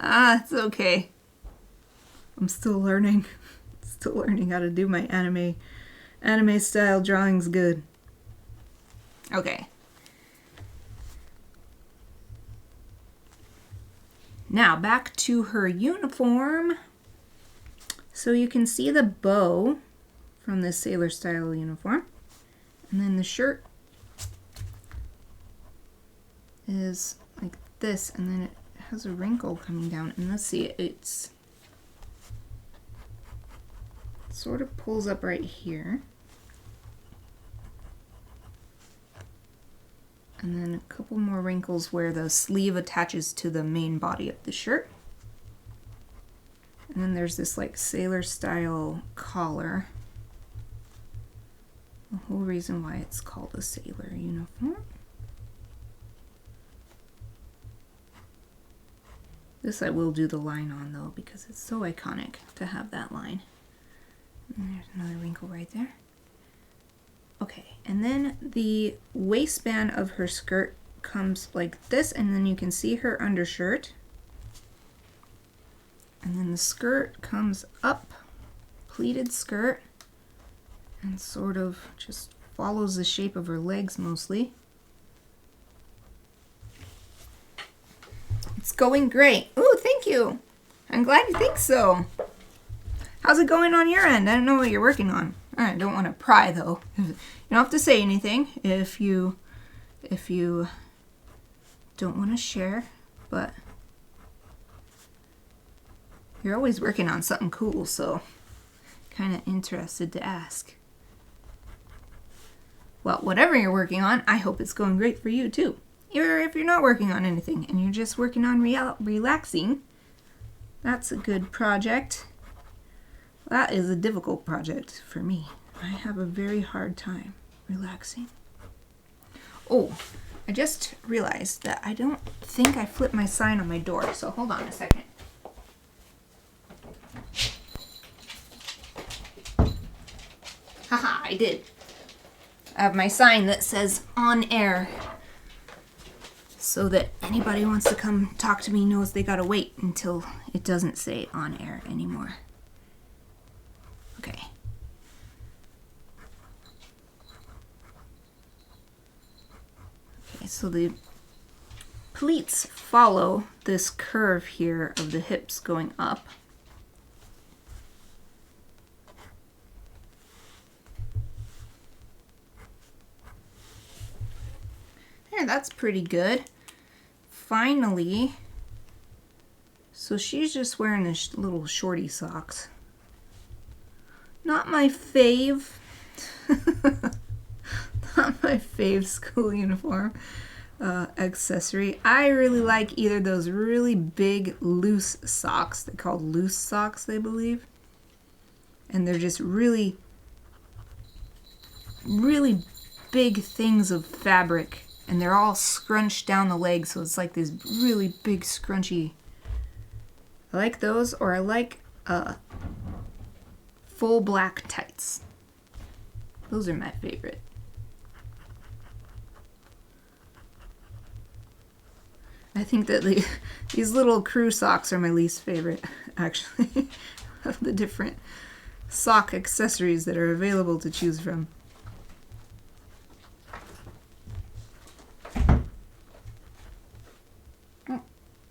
It's okay. I'm still learning. Still learning how to do my anime style drawings good. Okay. Now back to her uniform. So you can see the bow from this sailor style uniform. And then the shirt is like this, and then it has a wrinkle coming down. And let's see, it's sort of pulls up right here. And then a couple more wrinkles where the sleeve attaches to the main body of the shirt. And then there's this like sailor style collar. The whole reason why it's called a sailor uniform. This I will do the line on though, because it's so iconic to have that line. And there's another wrinkle right there. Okay, and then the waistband of her skirt comes like this, and then you can see her undershirt. And then the skirt comes up, pleated skirt, and sort of just follows the shape of her legs mostly. It's going great. Ooh, thank you. I'm glad you think so. How's it going on your end? I don't know what you're working on. I don't want to pry though. You don't have to say anything if you don't want to share, but you're always working on something cool, so kind of interested to ask. Well, whatever you're working on, I hope it's going great for you too. Or if you're not working on anything and you're just working on relaxing, that's a good project. That is a difficult project for me. I have a very hard time relaxing. Oh, I just realized that I don't think I flipped my sign on my door, so hold on a second. Haha, I did. I have my sign that says on air, so that anybody who wants to come talk to me knows they gotta wait until it doesn't say on air anymore. Okay. Okay, so the pleats follow this curve here of the hips going up. Yeah, that's pretty good. Finally, so she's just wearing this little shorty socks. Not my fave. Not my fave school uniform accessory. I really like either those really big loose socks. They're called loose socks, I believe. And they're just really, really big things of fabric. And they're all scrunched down the legs, so it's like this really big scrunchy. I like those, or I like full black tights. Those are my favorite. I think that these little crew socks are my least favorite, actually, of the different sock accessories that are available to choose from.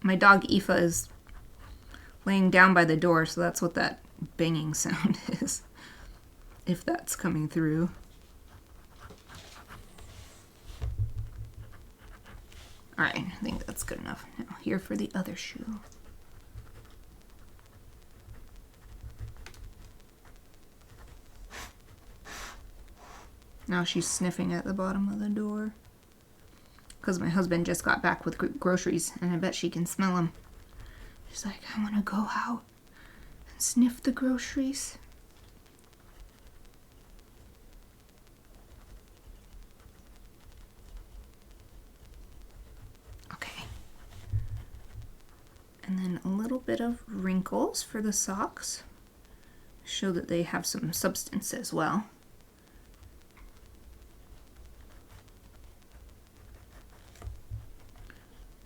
My dog Aoife is laying down by the door, so that's what that banging sound is, if that's coming through. Alright, I think that's good enough. Now here for the other shoe. Now she's sniffing at the bottom of the door. Because my husband just got back with groceries, and I bet she can smell them. She's like, I want to go out and sniff the groceries. Okay. And then a little bit of wrinkles for the socks. Show that they have some substance as well.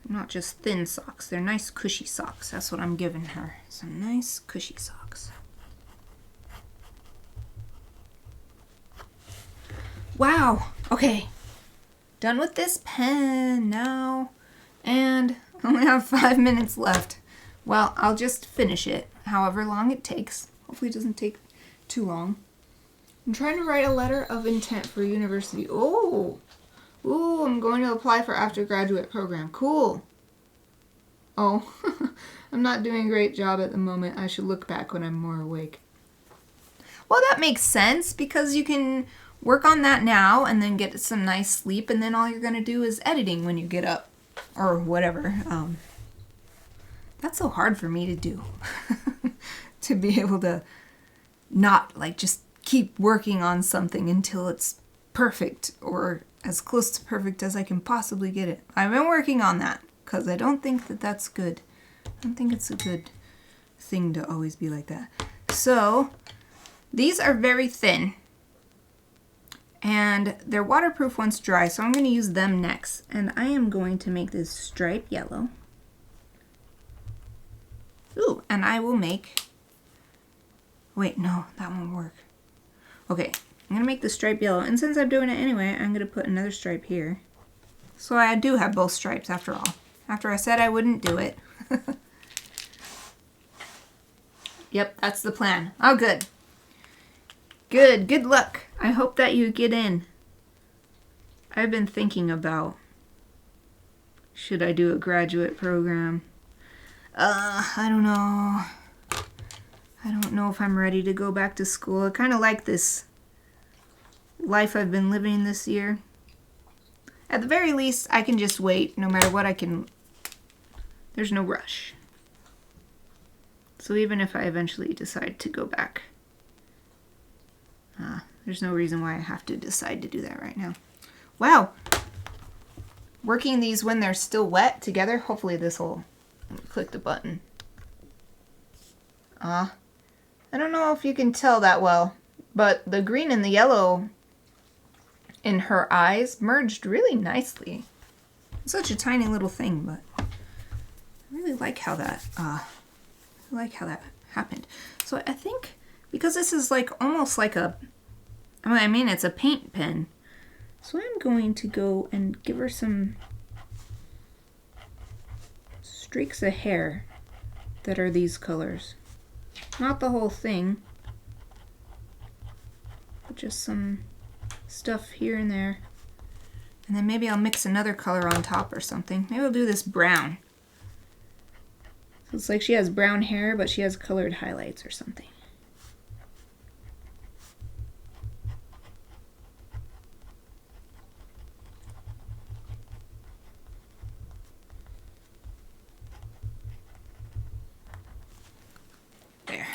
Not just thin socks, they're nice cushy socks. That's what I'm giving her. Some nice cushy socks. Wow, okay. Done with this pen now. And I only have 5 minutes left. Well, I'll just finish it, however long it takes. Hopefully it doesn't take too long. I'm trying to write a letter of intent for university. Oh! Ooh, I'm going to apply for after-graduate program. Cool. Oh, I'm not doing a great job at the moment. I should look back when I'm more awake. Well, that makes sense because you can work on that now and then get some nice sleep, and then all you're going to do is editing when you get up or whatever. That's so hard for me to do. To be able to not like just keep working on something until it's perfect or as close to perfect as I can possibly get it. I've been working on that because I don't think that that's good. I don't think it's a good thing to always be like that. So these are very thin and they're waterproof once dry, so I'm going to use them next. And I am going to make this stripe yellow. Ooh, and I will make, wait, no, that won't work. Okay, I'm gonna make the stripe yellow, and since I'm doing it anyway, I'm gonna put another stripe here. So I do have both stripes after all. After I said I wouldn't do it. Yep, that's the plan. Oh, good. Good luck. I hope that you get in. I've been thinking about, should I do a graduate program? I don't know. I don't know if I'm ready to go back to school. I kind of like this life I've been living this year. At the very least, I can just wait. No matter what, there's no rush. So even if I eventually decide to go back, there's no reason why I have to decide to do that right now. Wow. Working these when they're still wet together. Hopefully this will click the button. I don't know if you can tell that well, but the green and the yellow in her eyes merged really nicely. It's such a tiny little thing, but I really like how that happened. So I think because this is like almost like a, I mean it's a paint pen, so I'm going to go and give her some streaks of hair that are these colors. Not the whole thing, but just some stuff here and there. And then maybe I'll mix another color on top or something. Maybe I'll do this brown. So it's like she has brown hair, but she has colored highlights or something. There.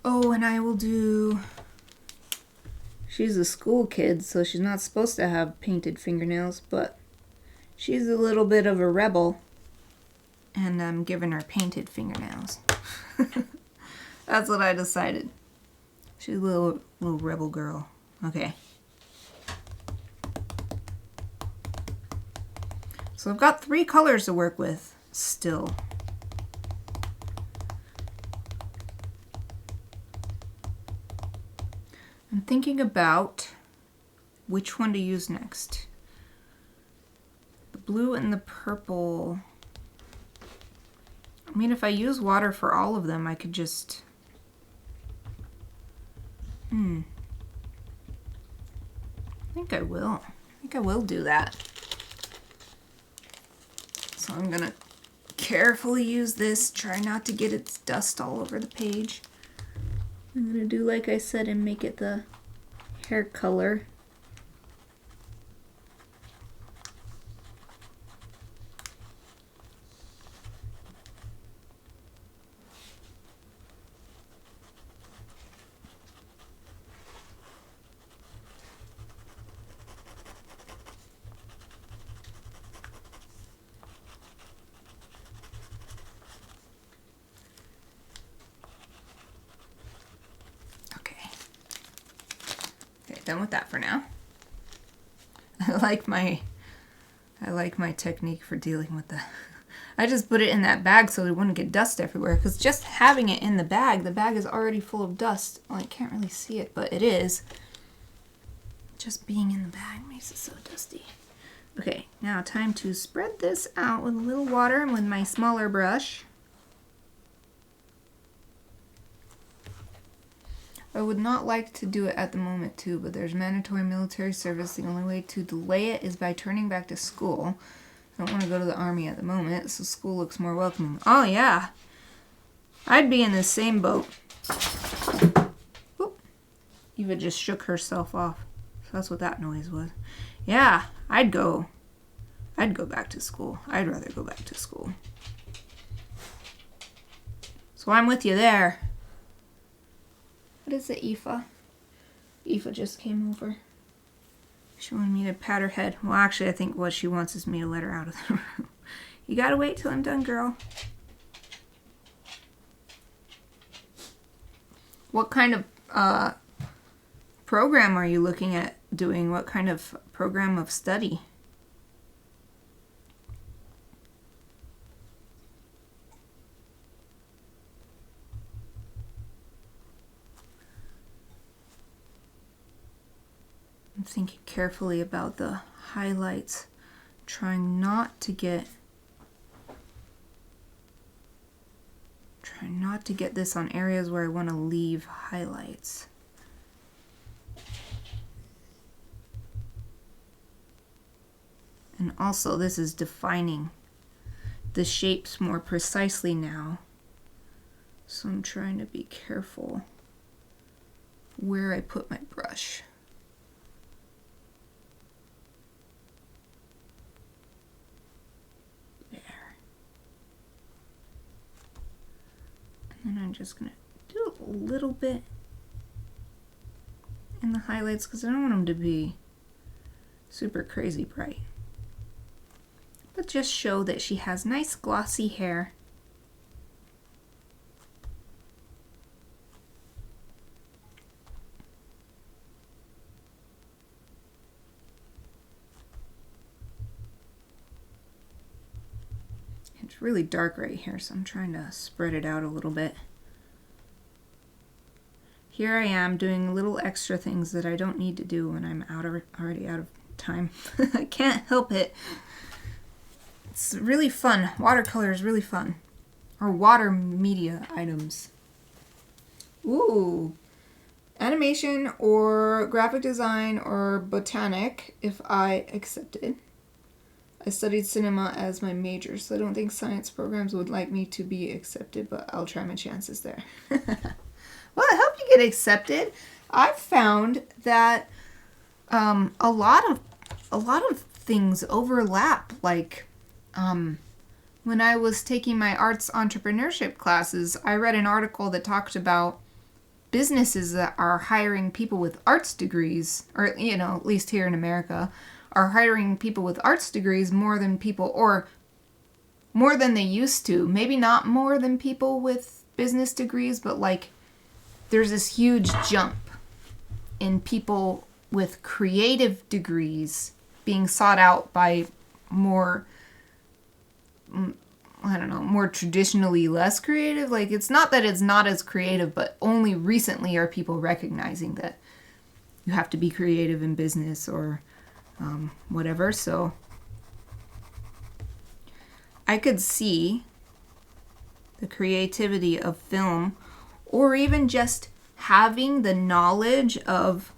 Oh, and I will do... She's a school kid, so she's not supposed to have painted fingernails, but she's a little bit of a rebel, and I'm giving her painted fingernails. That's what I decided. She's a little rebel girl. Okay. So I've got 3 colors to work with still. I'm thinking about which one to use next. The blue and the purple. I mean, if I use water for all of them, I could just... I think I will. I think I will do that. So I'm gonna carefully use this, try not to get its dust all over the page. I'm going to do like I said and make it the hair color. Done with that for now. I like my technique for dealing with the... I just put it in that bag so it wouldn't get dust everywhere, because just having it in the bag is already full of dust. Well, I can't really see it, but it is. Just being in the bag makes it so dusty. Okay, now time to spread this out with a little water and with my smaller brush. I would not like to do it at the moment too, but there's mandatory military service. The only way to delay it is by turning back to school. I don't want to go to the army at the moment, so school looks more welcoming. Oh yeah, I'd be in the same boat. Whoop. Eva just shook herself off. So that's what that noise was. Yeah, I'd go back to school. I'd rather go back to school. So I'm with you there. What is it, Aoife? Aoife just came over. She wanted me to pat her head. Well, actually, I think what she wants is me to let her out of the room. You gotta wait till I'm done, girl. What kind of program are you looking at doing? What kind of program of study? I'm thinking carefully about the highlights, trying not to get this on areas where I want to leave highlights. And also this is defining the shapes more precisely now. So I'm trying to be careful where I put my brush. There. And then I'm just going to do a little bit in the highlights because I don't want them to be super crazy bright. But just show that she has nice glossy hair. It's really dark right here, so I'm trying to spread it out a little bit. Here I am doing little extra things that I don't need to do when I'm already out of time. I can't help it. It's really fun. Watercolor is really fun. Or water media items. Ooh. Animation or graphic design or botanic if I accepted. I studied cinema as my major, so I don't think science programs would like me to be accepted, but I'll try my chances there. Well, I hope you get accepted. I've found that a lot of things overlap. Like when I was taking my arts entrepreneurship classes, I read an article that talked about businesses that are hiring people with arts degrees, or at least here in America, are hiring people with arts degrees more than they used to. Maybe not more than people with business degrees, but like there's this huge jump in people with creative degrees being sought out by more traditionally less creative. Like, it's not that it's not as creative, but only recently are people recognizing that you have to be creative in business or whatever. So I could see the creativity of film, or even just having the knowledge of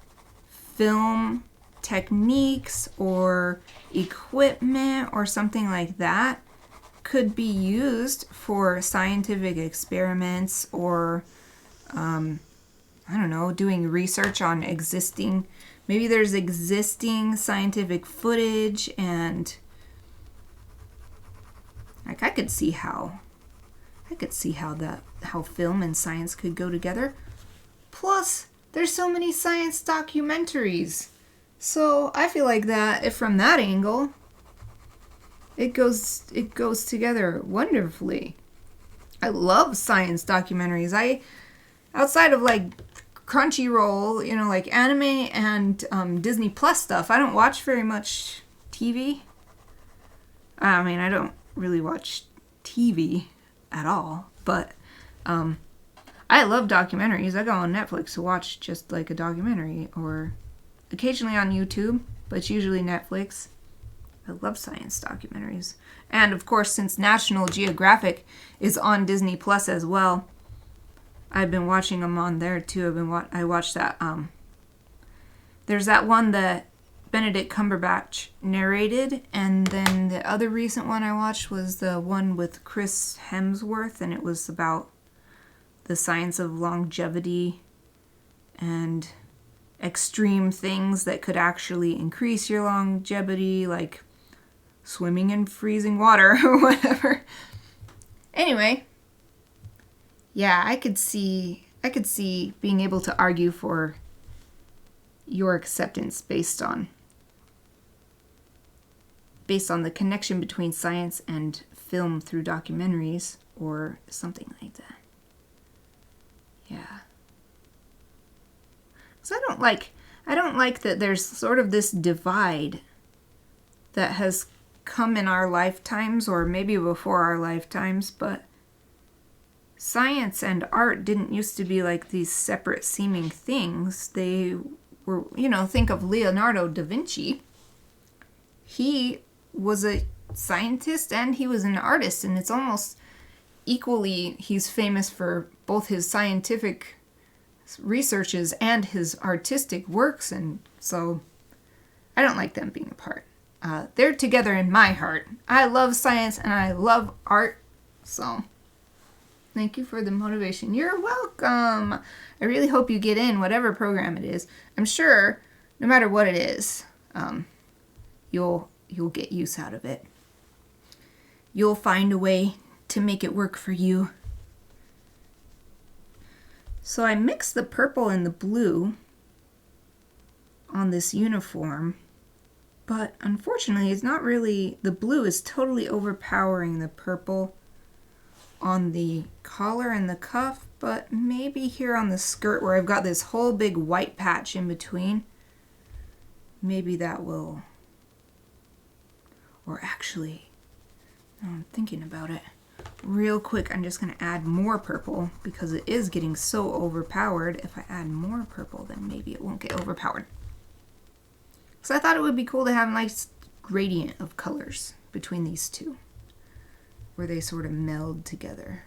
film techniques or equipment or something like that, could be used for scientific experiments or doing research on maybe there's existing scientific footage, and like I could see how film and science could go together. Plus, there's so many science documentaries. So I feel like that, if from that angle, it goes together wonderfully. I love science documentaries. Outside of like Crunchyroll, like anime and Disney Plus stuff, I don't watch very much TV. I mean, I don't really watch TV at all, but I love documentaries. I go on Netflix to watch just like a documentary, or occasionally on YouTube, but it's usually Netflix. I love science documentaries. And of course, since National Geographic is on Disney Plus as well, I've been watching them on there too. I watched that. There's that one that Benedict Cumberbatch narrated, and then the other recent one I watched was the one with Chris Hemsworth, and it was about the science of longevity and extreme things that could actually increase your longevity, like swimming in freezing water or whatever. Anyway, yeah, I could see being able to argue for your acceptance based on the connection between science and film through documentaries or something like that. Yeah. So I don't like that there's sort of this divide that has come in our lifetimes, or maybe before our lifetimes, but science and art didn't used to be like these separate seeming things. They or, you know, think of Leonardo da Vinci. He was a scientist and he was an artist, and it's almost equally, he's famous for both his scientific researches and his artistic works, and so I don't like them being apart. They're together in my heart. I love science and I love art, so thank you for the motivation. You're welcome. I really hope you get in whatever program it is. I'm sure no matter what it is, you'll get use out of it. You'll find a way to make it work for you. So I mixed the purple and the blue on this uniform, but unfortunately it's not really, the blue is totally overpowering the purple on the collar and the cuff, but maybe here on the skirt where I've got this whole big white patch in between, maybe that will, or actually, I'm thinking about it. Real quick, I'm just going to add more purple because it is getting so overpowered. If I add more purple, then maybe it won't get overpowered. So I thought it would be cool to have a nice gradient of colors between these two, where they sort of meld together.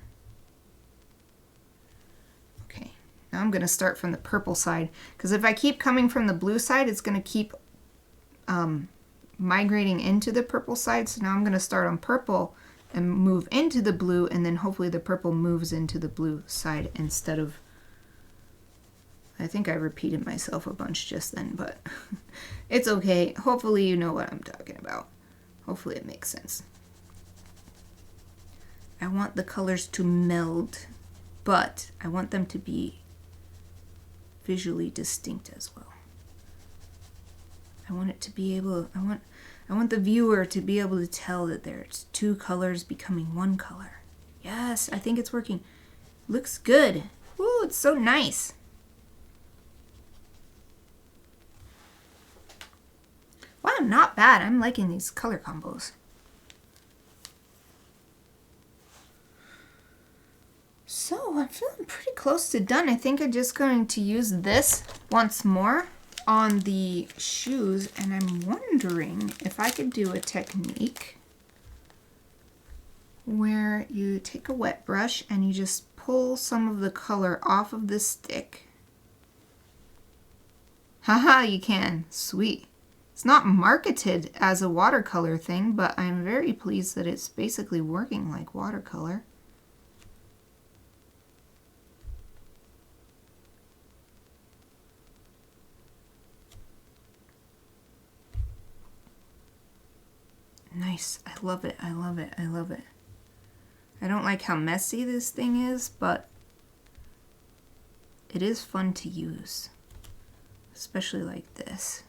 Okay, now I'm going to start from the purple side, because if I keep coming from the blue side, it's going to keep migrating into the purple side. So now I'm going to start on purple and move into the blue, and then hopefully the purple moves into the blue side instead of, I think I repeated myself a bunch just then, but it's okay. Hopefully you know what I'm talking about. Hopefully it makes sense. I want the colors to meld, but I want them to be visually distinct as well. I want it to be able, I want the viewer to be able to tell that there's two colors becoming one color. Yes, I think it's working. Looks good. Ooh, it's so nice. Wow, not bad. I'm liking these color combos. So I'm feeling pretty close to done. I think I'm just going to use this once more on the shoes, and I'm wondering if I could do a technique where you take a wet brush and you just pull some of the color off of the stick. Haha, you can. Sweet. It's not marketed as a watercolor thing, but I'm very pleased that it's basically working like watercolor. Nice. I love it. I love it. I love it. I don't like how messy this thing is, but it is fun to use, especially like this.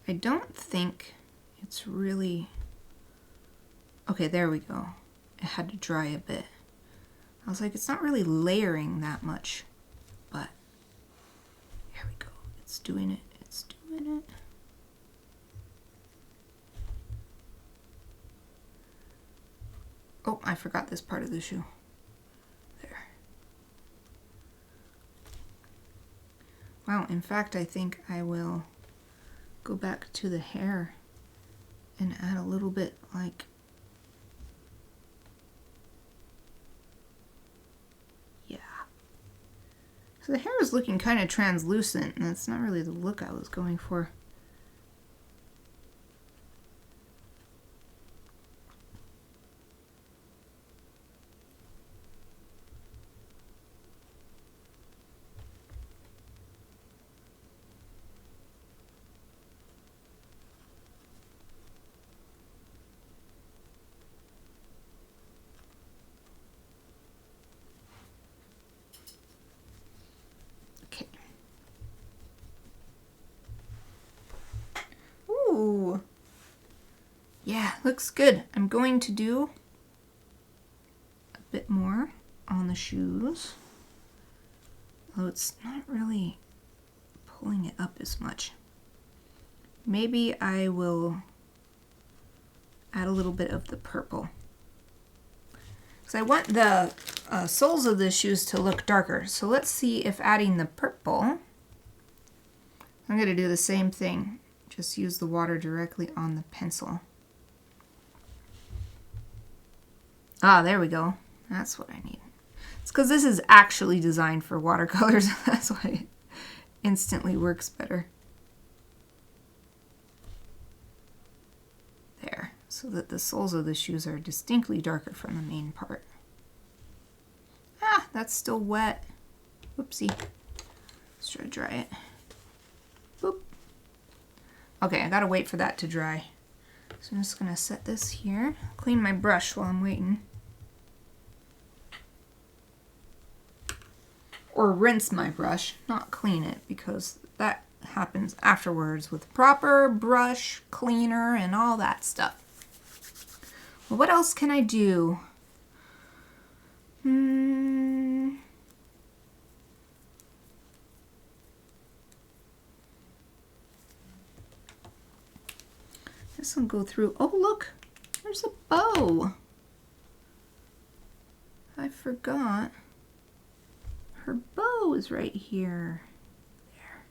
I don't think it's really, okay, there we go. It had to dry a bit. I was like, it's not really layering that much, but here we go. It's doing it. It's doing it. Oh, I forgot this part of the shoe. There. Wow, in fact, I think I will go back to the hair and add a little bit like, yeah. So the hair is looking kind of translucent, and that's not really the look I was going for. Ooh. Yeah, looks good. I'm going to do a bit more on the shoes. Although it's not really pulling it up as much. Maybe I will add a little bit of the purple. So I want the soles of the shoes to look darker. So let's see if adding the purple, I'm going to do the same thing. Just use the water directly on the pencil. Ah, there we go. That's what I need. It's because this is actually designed for watercolors. That's why it instantly works better. There, so that the soles of the shoes are distinctly darker from the main part. Ah, that's still wet. Whoopsie. Let's try to dry it. Boop. Okay, I gotta wait for that to dry. So I'm just gonna set this here. Clean my brush while I'm waiting. Or rinse my brush, not clean it, because that happens afterwards with proper brush cleaner and all that stuff. Well, what else can I do? This will go through. Oh, look, there's a bow. I forgot. Her bow is right here. There.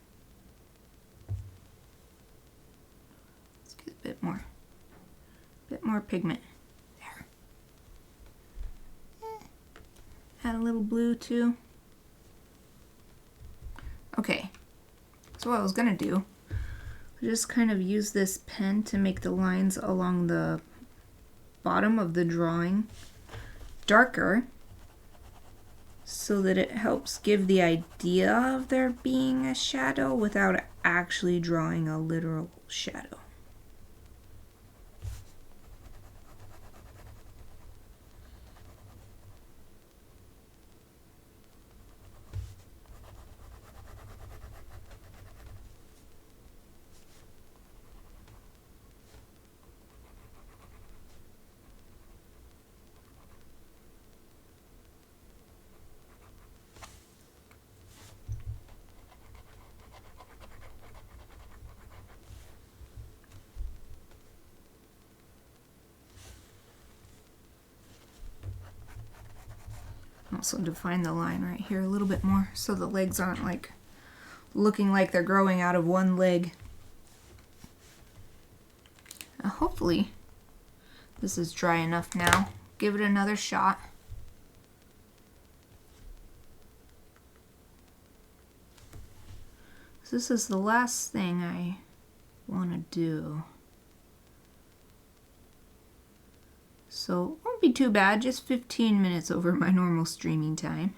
Let's get a bit more pigment. There. Add a little blue too. Okay. So what I was gonna do, just kind of use this pen to make the lines along the bottom of the drawing darker, so that it helps give the idea of there being a shadow without actually drawing a literal shadow. Also define the line right here a little bit more so the legs aren't like looking like they're growing out of one leg. Now hopefully this is dry enough now. Give it another shot. So this is the last thing I want to do. So it won't be too bad, just 15 minutes over my normal streaming time.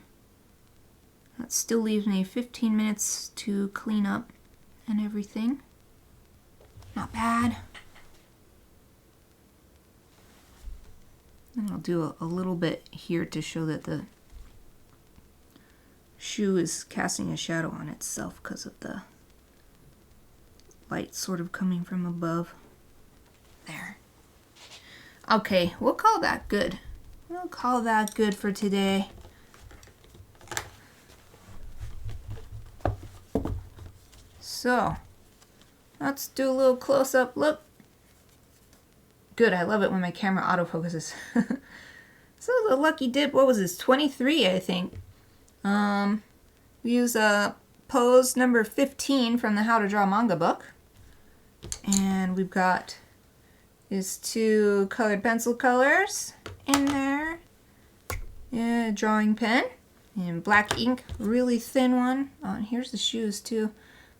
That still leaves me 15 minutes to clean up and everything. Not bad. And I'll do a little bit here to show that the shoe is casting a shadow on itself because of the light sort of coming from above. There. Okay, we'll call that good. We'll call that good for today. So, let's do a little close-up look. Good, I love it when my camera autofocuses. So the lucky dip, what was this, 23 I think. We use pose number 15 from the How to Draw Manga book. And we've got these two colored pencil colors in there. Yeah, drawing pen and black ink, really thin one. Oh, and here's the shoes too.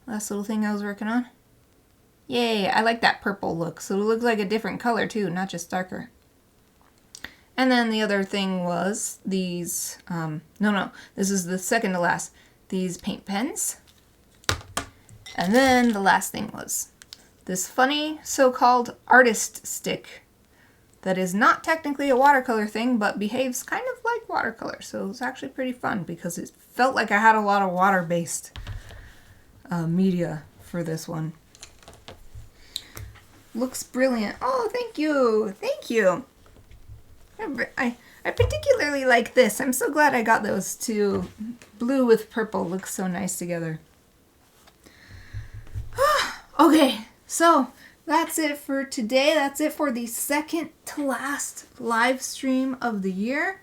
Last little thing I was working on. Yay, I like that purple look. So it looks like a different color too, not just darker. And then the other thing was these, this is the second to last, these paint pens. And then the last thing was this funny so-called artist stick that is not technically a watercolor thing, but behaves kind of like watercolor. So it was actually pretty fun because it felt like I had a lot of water-based media for this one. Looks brilliant. Oh, thank you. Thank you. I particularly like this. I'm so glad I got those two. Blue with purple looks so nice together. Okay, so that's it for today. That's it for the second to last live stream of the year.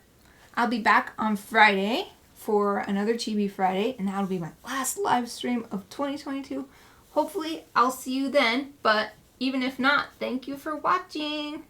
I'll be back on Friday for another Chibi Friday, and that'll be my last live stream of 2022. Hopefully, I'll see you then, but even if not, thank you for watching.